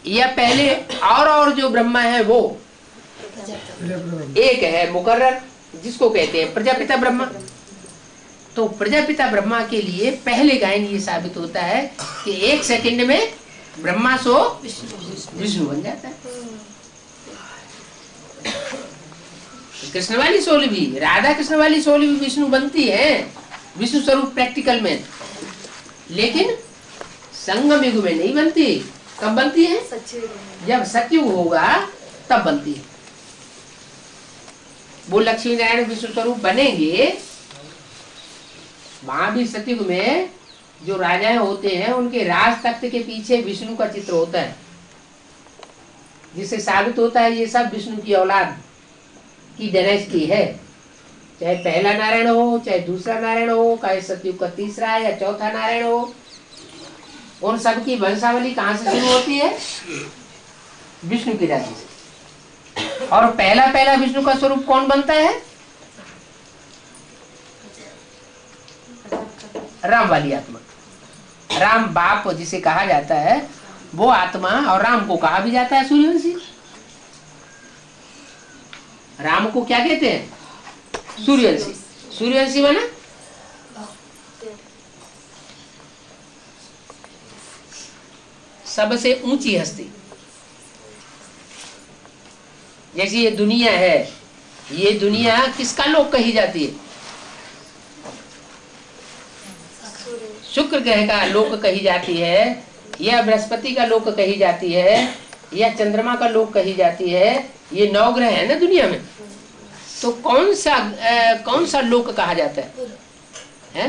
या पहले और जो ब्रह्मा है वो? एक है मुकर्रर जिसको कहते हैं प्रजापिता ब्रह्मा। तो प्रजापिता ब्रह्मा के लिए पहले गायन ये साबित होता है कि 1 सेकंड में ब्रह्मा सो विष्णु बन जाता है। कृष्ण वाली सोल भी, राधा कृष्ण वाली सोल भी विष्णु बनती है, विष्णु स्वरूप प्रैक्टिकल में, लेकिन संगम युग में नहीं बनती। कब बनती है? जब सतयुग होगा तब बनती है। वो लक्ष्मी नारायण विष्णु स्वरूप बनेंगे। वहां भी सतयुग में जो राजाएं होते हैं उनके राज तख्त के पीछे विष्णु का चित्र होता है, जिससे साबित होता है ये सब विष्णु की औलाद की डायनेस्टी है। चाहे पहला नारायण हो, चाहे दूसरा नारायण हो, चाहे सतयुग का तीसरा या चौथा नारायण हो, उन सब की वंशावली कहां से शुरू होती है? विष्णु की राशि से। और पहला पहला विष्णु का स्वरूप कौन बनता है? राम वाली आत्मा। राम बाप जिसे कहा जाता है वो आत्मा, और राम को कहा भी जाता है सूर्यवंशी। राम को क्या कहते हैं? सूर्यवंशी। सूर्यवंशी माना सबसे ऊंची हस्ती। जैसे ये दुनिया है, ये दुनिया किसका लोक कही जाती है? शुक्र ग्रह का लोक कही जाती है, या बृहस्पति का लोक कही जाती है, या चंद्रमा का लोक कही जाती है। ये 9 ग्रह है ना दुनिया में। तो कौन सा लोक कहा जाता है?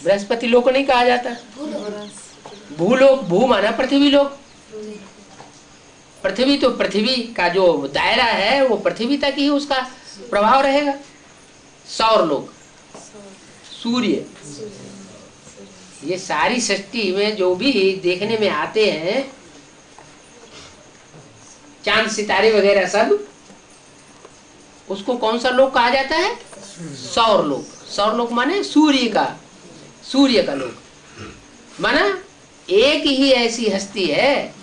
बृहस्पति लोक नहीं कहा जाता। भूलोक, भू माना पृथ्वी लोक। पृथ्वी तो पृथ्वी का जो दायरा है वो पृथ्वी तक ही उसका प्रभाव रहेगा। सौर लोक, सूर्य, ये सारी सृष्टि में जो भी देखने में आते हैं, चांद सितारे वगैरह सब, उसको कौन सा लोक कहा जाता है? सौर लोक। सौर लोक माने सूर्य का लोक। माना एक ही ऐसी हस्ती है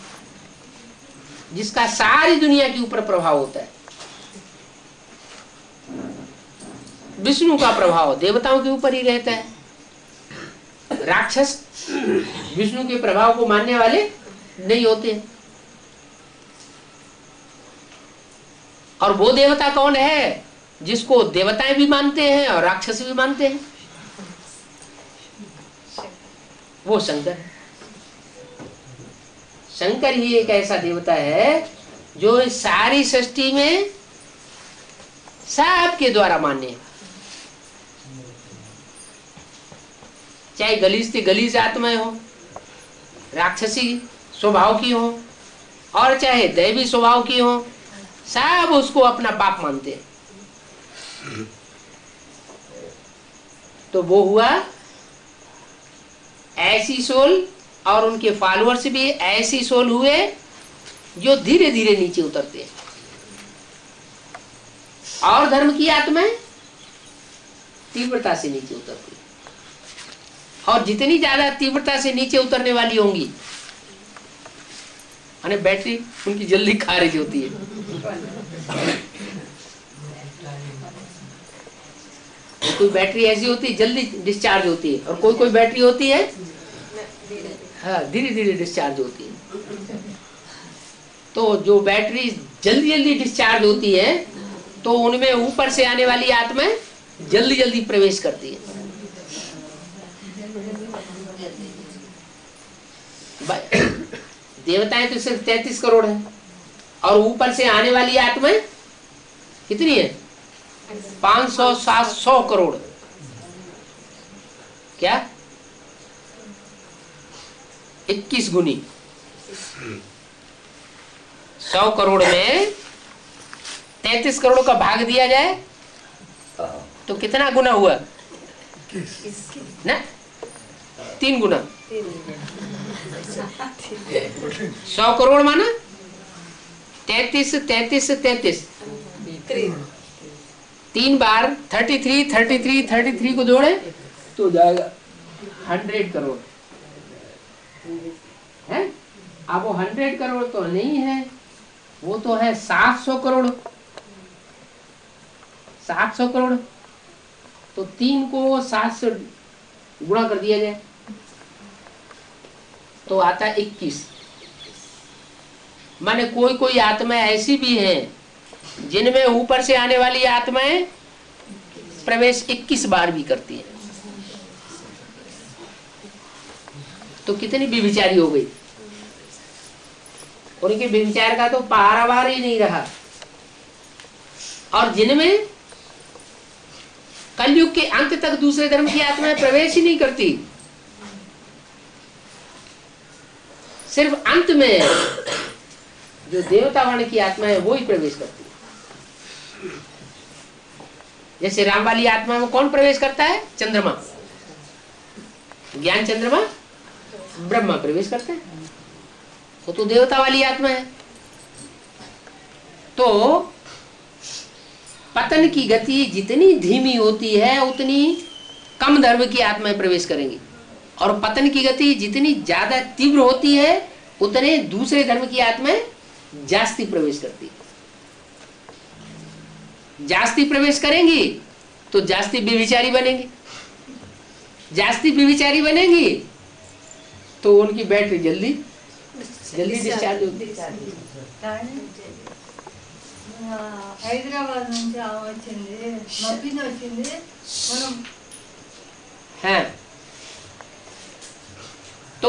जिसका सारी दुनिया के ऊपर प्रभाव होता है। विष्णु का प्रभाव देवताओं के ऊपर ही रहता है। राक्षस विष्णु के प्रभाव को मानने वाले नहीं होते। और वो देवता कौन है जिसको देवताएं भी मानते हैं और राक्षस भी मानते हैं? वो शंकर है। शंकर ही एक ऐसा देवता है जो इस सारी सृष्टि में सबके द्वारा मान्य है। चाहे गलीज से गलीज आत्माएं हो, राक्षसी स्वभाव की हो, और चाहे दैवी स्वभाव की हो, सब उसको अपना बाप मानते हैं। तो वो हुआ ऐसी सोल, और उनके फॉलोअर्स भी ऐसी सोल हुए जो धीरे धीरे नीचे उतरते हैं। और धर्म की आत्माएं तीव्रता से नीचे उतरती है, और जितनी ज्यादा तीव्रता से नीचे उतरने वाली होंगी, यानी बैटरी उनकी जल्दी खारिज होती है। कोई बैटरी ऐसी होती है जल्दी डिस्चार्ज होती है, और कोई बैटरी होती है हाँ धीरे धीरे डिस्चार्ज होती है। तो जो बैटरी जल्दी जल्दी डिस्चार्ज होती है तो उनमें ऊपर से आने वाली आत्माएं जल्दी जल्दी प्रवेश करती है। देवताएं तो सिर्फ 33 करोड़ है, और ऊपर से आने वाली आत्माएं कितनी है? 500-700 करोड़। क्या 21 गुनी। 100 करोड़ में 33 करोड़ का भाग दिया जाए तो कितना गुना हुआ ना? 3 गुना। 100 करोड़ माना 33 33 33 3 बार 33 को जोड़े तो जाएगा 100 करोड़ है। अब वो 100 करोड़ तो नहीं है, वो तो है 700 करोड़। 700 करोड़ तो 3 को 7 से गुणा कर दिया जाए तो आता 21। माने कोई आत्माएं ऐसी भी हैं जिनमें ऊपर से आने वाली आत्माएं प्रवेश 21 बार भी करती हैं। तो कितनी व्यभिचारी हो गई। उनके व्यभिचार का तो पारावार ही नहीं रहा। और जिनमें कलयुग के अंत तक दूसरे धर्म की आत्माएं प्रवेश ही नहीं करती, सिर्फ अंत में जो देवता वर्ण की आत्मा है वो ही प्रवेश करती है। जैसे राम वाली आत्मा में कौन प्रवेश करता है? चंद्रमा, ज्ञान चंद्रमा ब्रह्मा प्रवेश करते हैं। वो तो देवता वाली आत्मा है। तो पतन की गति जितनी धीमी होती है उतनी कम धर्म की आत्माएं प्रवेश करेंगी, और पतन की गति जितनी ज्यादा तीव्र होती है उतने दूसरे धर्म की आत्माएं जास्ती प्रवेश करती है। जास्ती प्रवेश करेंगी तो जास्ती व्यभिचारी बनेंगी, जास्ती व्यभिचारी बनेंगी तो उनकी बैटरी जल्दी डिस्चार्ज होगी। హైదరాబాద్ నుంచి వచ్చింది, నొప్పిని వచ్చింది మనం है। तो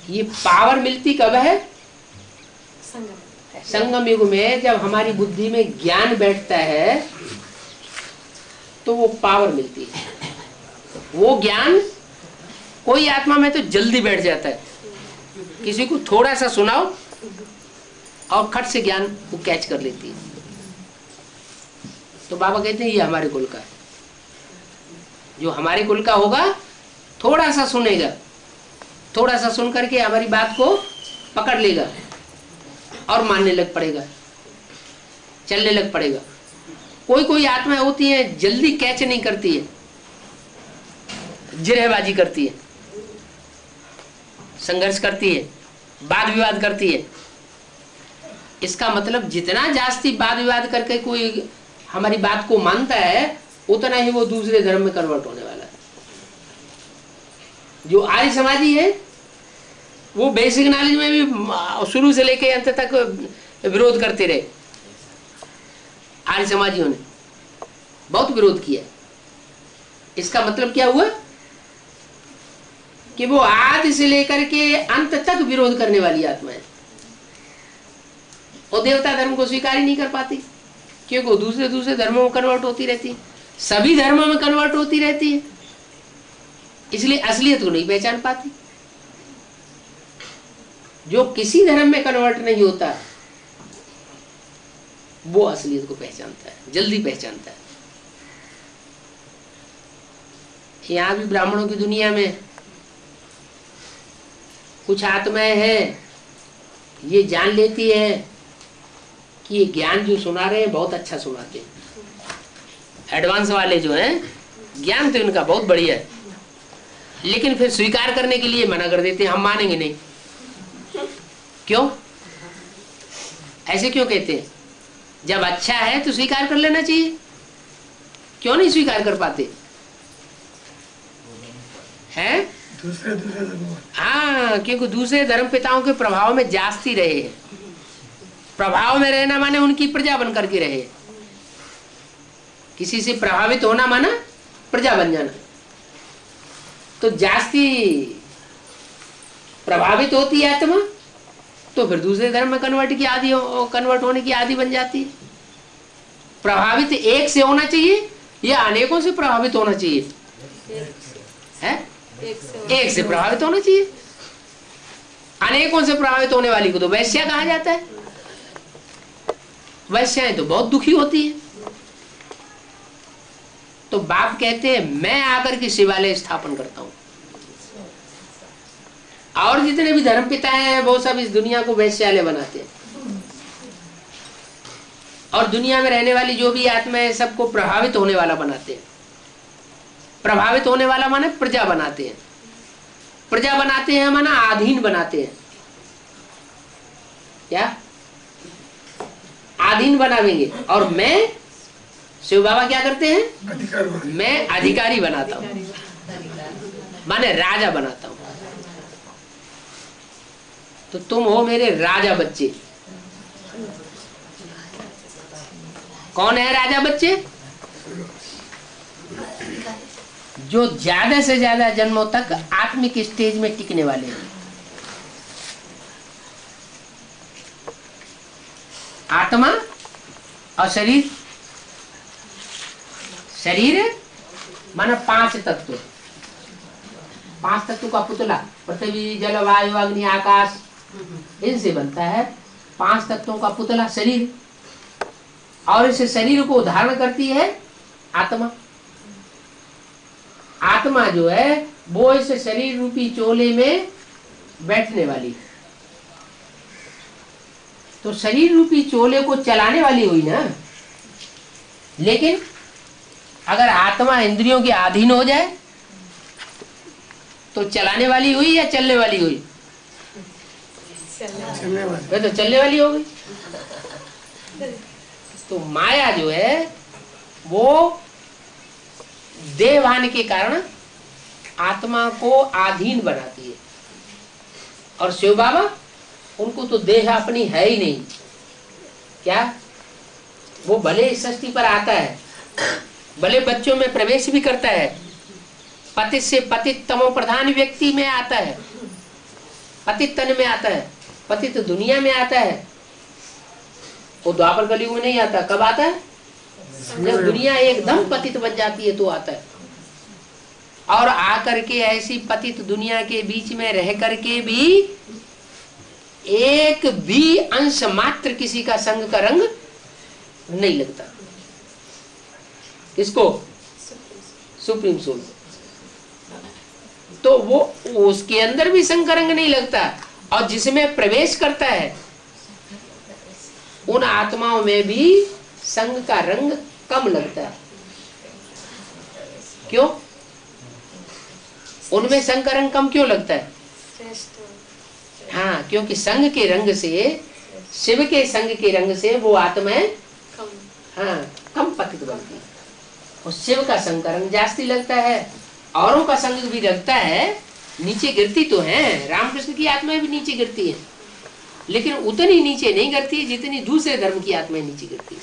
ये पावर मिलती कब है? संगम युग में, जब हमारी बुद्धि में ज्ञान बैठता है तो वो पावर मिलती है। वो ज्ञान कोई आत्मा में तो जल्दी बैठ जाता है, किसी को थोड़ा सा सुनाओ और खट से ज्ञान वो कैच कर लेती है। तो बाबा कहते हैं ये हमारे कुल का है। जो हमारे कुल का होगा थोड़ा सा सुनेगा, थोड़ा सा सुन करके हमारी बात को पकड़ लेगा और मानने लग पड़ेगा, चलने लग पड़ेगा। कोई कोई आत्माएं होती हैं जल्दी कैच नहीं करती है, जिरहबाजी करती है, संघर्ष करती है, वाद विवाद करती है। इसका मतलब जितना जास्ती वाद विवाद करके कोई हमारी बात को मानता है उतना ही वो दूसरे धर्म में कन्वर्ट होने वाला है। जो आर्य समाजी है वो बेसिक नॉलेज में भी शुरू से लेके अंत तक विरोध करते रहे। आर्य समाजियों ने बहुत विरोध किया। इसका मतलब क्या हुआ कि वो आदि से लेकर के अंत तक विरोध करने वाली आत्मा है। और देवता धर्म को स्वीकार ही नहीं कर पाती, क्योंकि वो दूसरे दूसरे धर्मों में कन्वर्ट होती रहती है, सभी धर्मों में कन्वर्ट होती रहती है, इसलिए असलियत को नहीं पहचान पाती। जो किसी धर्म में कन्वर्ट नहीं होता वो असलियत को पहचानता है, जल्दी पहचानता है। यहां भी ब्राह्मणों की दुनिया में कुछ आत्माएं हैं, ये जान लेती है कि ये ज्ञान जो सुना रहे हैं बहुत अच्छा सुनाते हैं। एडवांस वाले जो हैं ज्ञान तो इनका बहुत बढ़िया है, लेकिन फिर स्वीकार करने के लिए मना कर देते हैं, हम मानेंगे नहीं। क्यों? ऐसे क्यों कहते हैं? जब अच्छा है तो स्वीकार कर लेना चाहिए, क्यों नहीं स्वीकार कर पाते हैं? दूसरे धर्म। हाँ, क्योंकि दूसरे धर्म पिताओं के प्रभाव में जास्ती रहे हैं। प्रभाव में रहना माने उनकी प्रजा बन करके रहे। किसी से प्रभावित होना माना प्रजा बन जाना। तो जास्ती प्रभावित होती है आत्मा तो फिर दूसरे धर्म में कन्वर्ट होने की आदि बन जाती है। प्रभावित एक से होना चाहिए या अनेकों से प्रभावित होना चाहिए? है एक से प्रभावित होना चाहिए। अनेकों से प्रभावित होने वाली को तो वैश्या कहा जाता है। वैश्याएं तो बहुत दुखी होती है। तो बाप कहते हैं मैं आकर के शिवालय स्थापन करता हूं, और जितने भी धर्म पिता हैं वो सब इस दुनिया को वैश्यालय बनाते हैं, और दुनिया में रहने वाली जो भी आत्माएं सबको प्रभावित होने वाला बनाते हैं। प्रभावित होने वाला माने प्रजा बनाते हैं। प्रजा बनाते हैं माना अधीन बनाते हैं। क्या अधीन बनावेंगे? और मैं शिव बाबा क्या करते हैं? मैं अधिकारी बनाता हूं, माने राजा बनाता हूं। तो तुम हो मेरे राजा बच्चे। कौन है राजा बच्चे? जो ज्यादा से ज्यादा जन्मों तक आत्मिक स्टेज में टिकने वाले हैं। आत्मा और शरीर। शरीर माना 5 तत्व। 5 तत्व का पुतला पृथ्वी जल वायु अग्नि आकाश इनसे बनता है। 5 तत्वों का पुतला शरीर, और इस शरीर को धारण करती है आत्मा। आत्मा जो है वो इस शरीर रूपी चोले में बैठने वाली। तो शरीर रूपी चोले को चलाने वाली हुई ना। लेकिन अगर आत्मा इंद्रियों के अधीन हो जाए तो चलाने वाली हुई या चलने वाली हुई? चलने वाले। वह तो चलने वाली हो गई। तो माया जो है वो देहभान के कारण आत्मा को अधीन बनाती है। और शिव बाबा, उनको तो देह अपनी है ही नहीं। क्या वो भले इस सृष्टि पर आता है, भले बच्चों में प्रवेश भी करता है, पतित से पतित तमो प्रधान व्यक्ति में आता है, पतित तन में आता है, पतित दुनिया में आता है। वो द्वापर कलयुग में नहीं आता। कब आता है? जब दुनिया एकदम पतित बन जाती है तो आता है। और आकर के ऐसी पतित दुनिया के बीच में रह करके भी एक भी अंश मात्र किसी का संग का रंग नहीं लगता। किसको? Supreme soul. तो वो उसके अंदर भी संग का रंग नहीं लगता। और जिसमें प्रवेश करता है उन आत्माओं में भी संग का रंग कम लगता है। क्यों? उनमें संग का रंग कम क्यों लगता है? हाँ, क्योंकि संग के रंग से, शिव के संग के रंग से वो आत्माएं हाँ कम पतित बनती है। और शिव का संग का रंग जास्ती लगता है। औरों का संग भी लगता है, नीचे गिरती तो है। रामकृष्ण की आत्माएं भी नीचे गिरती है, लेकिन उतनी नीचे नहीं गिरती जितनी दूसरे धर्म की आत्माएं नीचे गिरती है।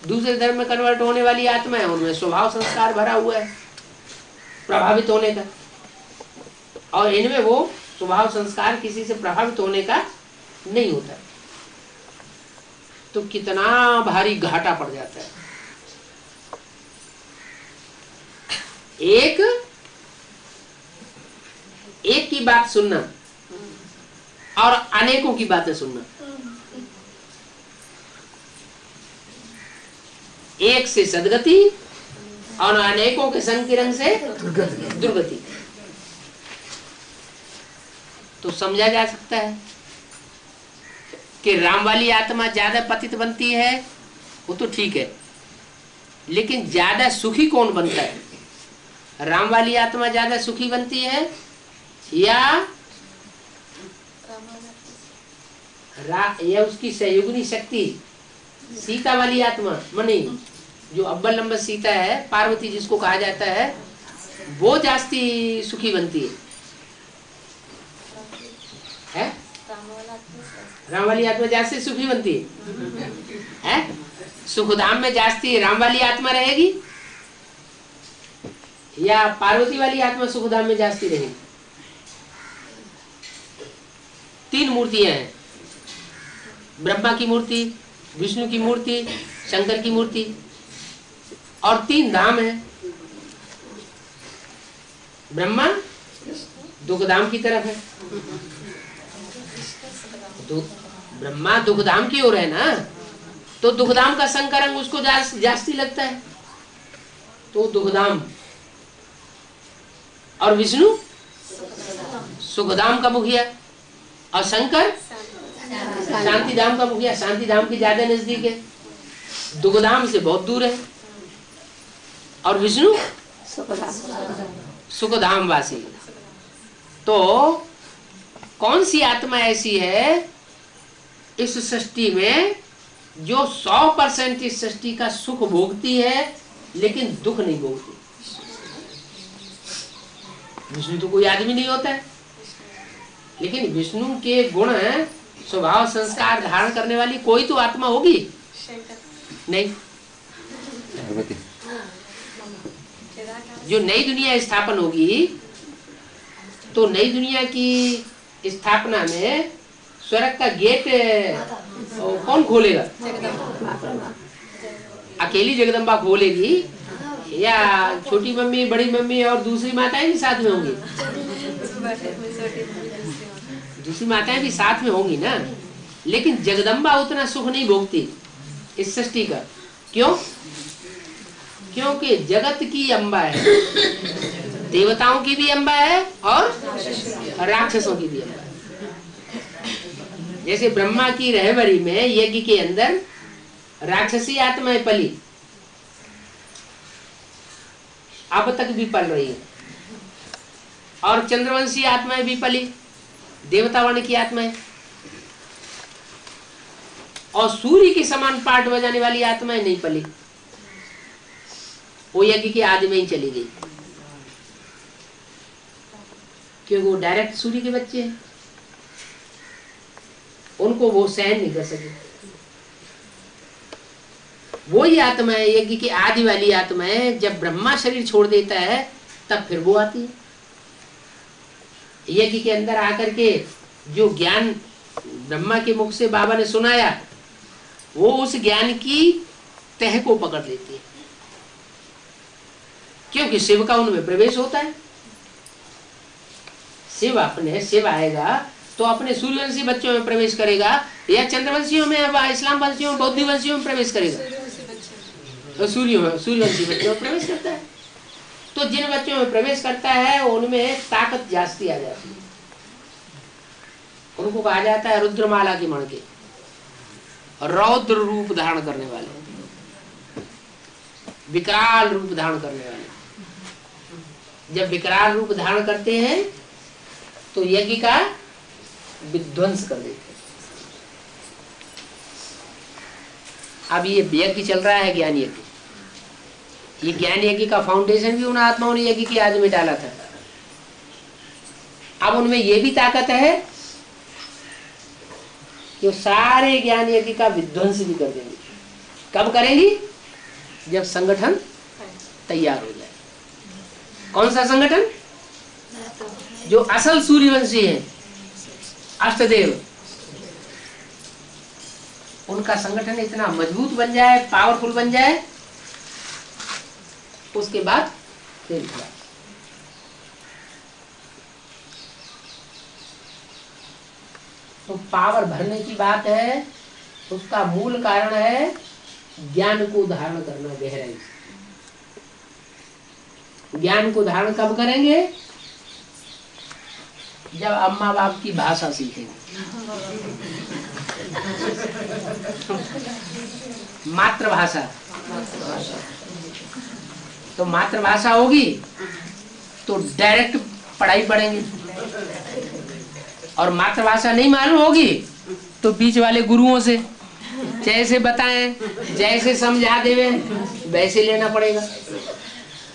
दूसरे धर्म में कन्वर्ट होने वाली आत्माएं, उनमें स्वभाव संस्कार भरा हुआ है प्रभावित होने का, और इनमें वो स्वभाव संस्कार किसी से प्रभावित होने का नहीं होता। तो कितना भारी घाटा पड़ जाता है। एक की बात सुनना और अनेकों की बातें सुनना। एक से सदगति और अनेकों के संग के रंग से दुर्गति। तो समझा जा सकता है कि राम वाली आत्मा ज्यादा पतित बनती है, वो तो ठीक है, लेकिन ज्यादा सुखी कौन बनता है? राम वाली आत्मा ज्यादा सुखी बनती है या उसकी सहयोगिनी शक्ति सीता वाली आत्मा? मनी जो अव्वल नंबर सीता है, पार्वती जिसको कहा जाता है, वो जास्ती सुखी बनती है? राम वाली आत्मा जास्ती सुखी बनती है? सुखधाम में जास्ती राम वाली आत्मा रहेगी या पार्वती वाली आत्मा सुखधाम में जास्ती रहेगी? तीन मूर्तियां हैं, ब्रह्मा की मूर्ति, विष्णु की मूर्ति, शंकर की मूर्ति, और तीन धाम है। ब्रह्मा दुखधाम की तरफ है, ब्रह्मा दुखधाम की ओर है ना, तो दुखधाम का संग का रंग उसको जास्ती लगता है, तो दुखधाम। और विष्णु सुखधाम का मुखिया, और शंकर शांति धाम का मुखिया। शांति धाम की ज्यादा नजदीक है, दुखधाम से बहुत दूर है। और विष्णु सुखधाम वासी। तो कौन सी आत्मा ऐसी है इस सृष्टि में जो 100% इस सृष्टि का सुख भोगती है लेकिन दुख नहीं भोगती? विष्णु तो कोई आदमी नहीं होता है, लेकिन विष्णु के गुण स्वभाव संस्कार धारण करने वाली कोई तो आत्मा होगी नहीं? जो नई दुनिया स्थापन होगी, तो नई दुनिया की स्थापना में स्वर्ग का गेट कौन खोलेगा? अकेली जगदम्बा खोलेगी या छोटी मम्मी, बड़ी मम्मी और दूसरी माताएं भी साथ में होंगी? दूसरी माताएं भी साथ में होंगी ना, लेकिन जगदम्बा उतना सुख नहीं भोगती इस सृष्टि का। क्यों? क्योंकि जगत की अम्बा है, देवताओं की भी अम्बा है और राक्षसों की भी अम्बा है। जैसे ब्रह्मा की रहबरी में यज्ञ के अंदर राक्षसी आत्माएं पली, अब तक भी पल रही है, और चंद्रवंशी आत्माएं भी पली, देवतावर्ण की आत्माएं, और सूर्य के समान पाठ बजाने वाली आत्माएं नहीं पली, वो यज्ञ के आदि में ही चली गई, क्योंकि वो डायरेक्ट सूर्य के बच्चे हैं, उनको वो सहन नहीं कर सके। वो ही आत्माएं, यज्ञ की आदि वाली आत्माएं, जब ब्रह्मा शरीर छोड़ देता है तब फिर वो आती है। यज्ञ के अंदर आकर के जो ज्ञान ब्रह्मा के मुख से बाबा ने सुनाया, वो उस ज्ञान की तह को पकड़ लेती है, क्योंकि शिव का उनमें प्रवेश होता है। शिव आएगा तो अपने सूर्यवंशी बच्चों में प्रवेश करेगा, या चंद्रवंशियों में, इस्लाम वंशियों में, बौद्ध वंशियों में प्रवेश करेगा, तो सूर्यवंशी बच्चों में प्रवेश करता है। तो जिन बच्चों में प्रवेश करता है उनमें ताकत जास्ती आ जाती है, उनको कहा जाता है रुद्रमाला के मण के, रौद्र रूप धारण करने वाले, विकराल रूप धारण करने वाले। जब विकराल रूप धारण करते हैं तो यज्ञ का विध्वंस कर देते हैं। अब ये यज्ञ चल रहा है ज्ञान यज्ञ, ये ज्ञान यज्ञ का फाउंडेशन भी उन आत्माओं ने यज्ञ की आदि में डाला था। अब उनमें ये भी ताकत है कि वो सारे ज्ञान यज्ञ का विध्वंस भी कर देंगे। कब करेंगी? जब संगठन तैयार हो जाए। कौन सा संगठन? जो असल सूर्यवंशी है, अष्टदेव, उनका संगठन इतना मजबूत बन जाए, पावरफुल बन जाए, उसके बाद फिर तो पावर भरने की बात है। उसका मूल कारण है ज्ञान को धारण करना गहराई से। ज्ञान को धारण कब करेंगे? जब अम्मा बाप की भाषा सीखेंगे, मातृभाषा। तो मातृभाषा होगी तो डायरेक्ट पढ़ाई पढ़ेंगे, और मातृभाषा नहीं मालूम होगी तो बीच वाले गुरुओं से जैसे बताएं, जैसे समझा देवे वैसे लेना पड़ेगा,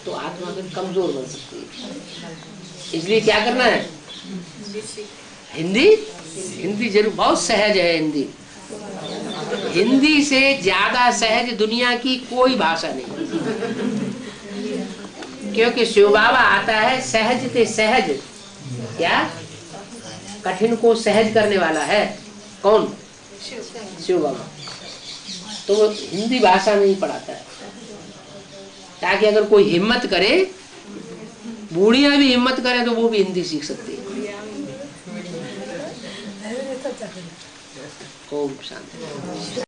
तो आत्मा फिर कमजोर बन सकती है। इसलिए क्या करना है? हिंदी जरूर, बहुत सहज है हिंदी। हिंदी से ज्यादा सहज दुनिया की कोई भाषा नहीं, क्योंकि शिव बाबा आता है सहज ते सहज, क्या कठिन को सहज करने वाला है। कौन? शिव बाबा। तो वो हिंदी भाषा में ही पढ़ाता है, ताकि अगर कोई हिम्मत करे, बूढ़ियां भी हिम्मत करें तो वो भी हिंदी सीख सकती है। ओम शांति।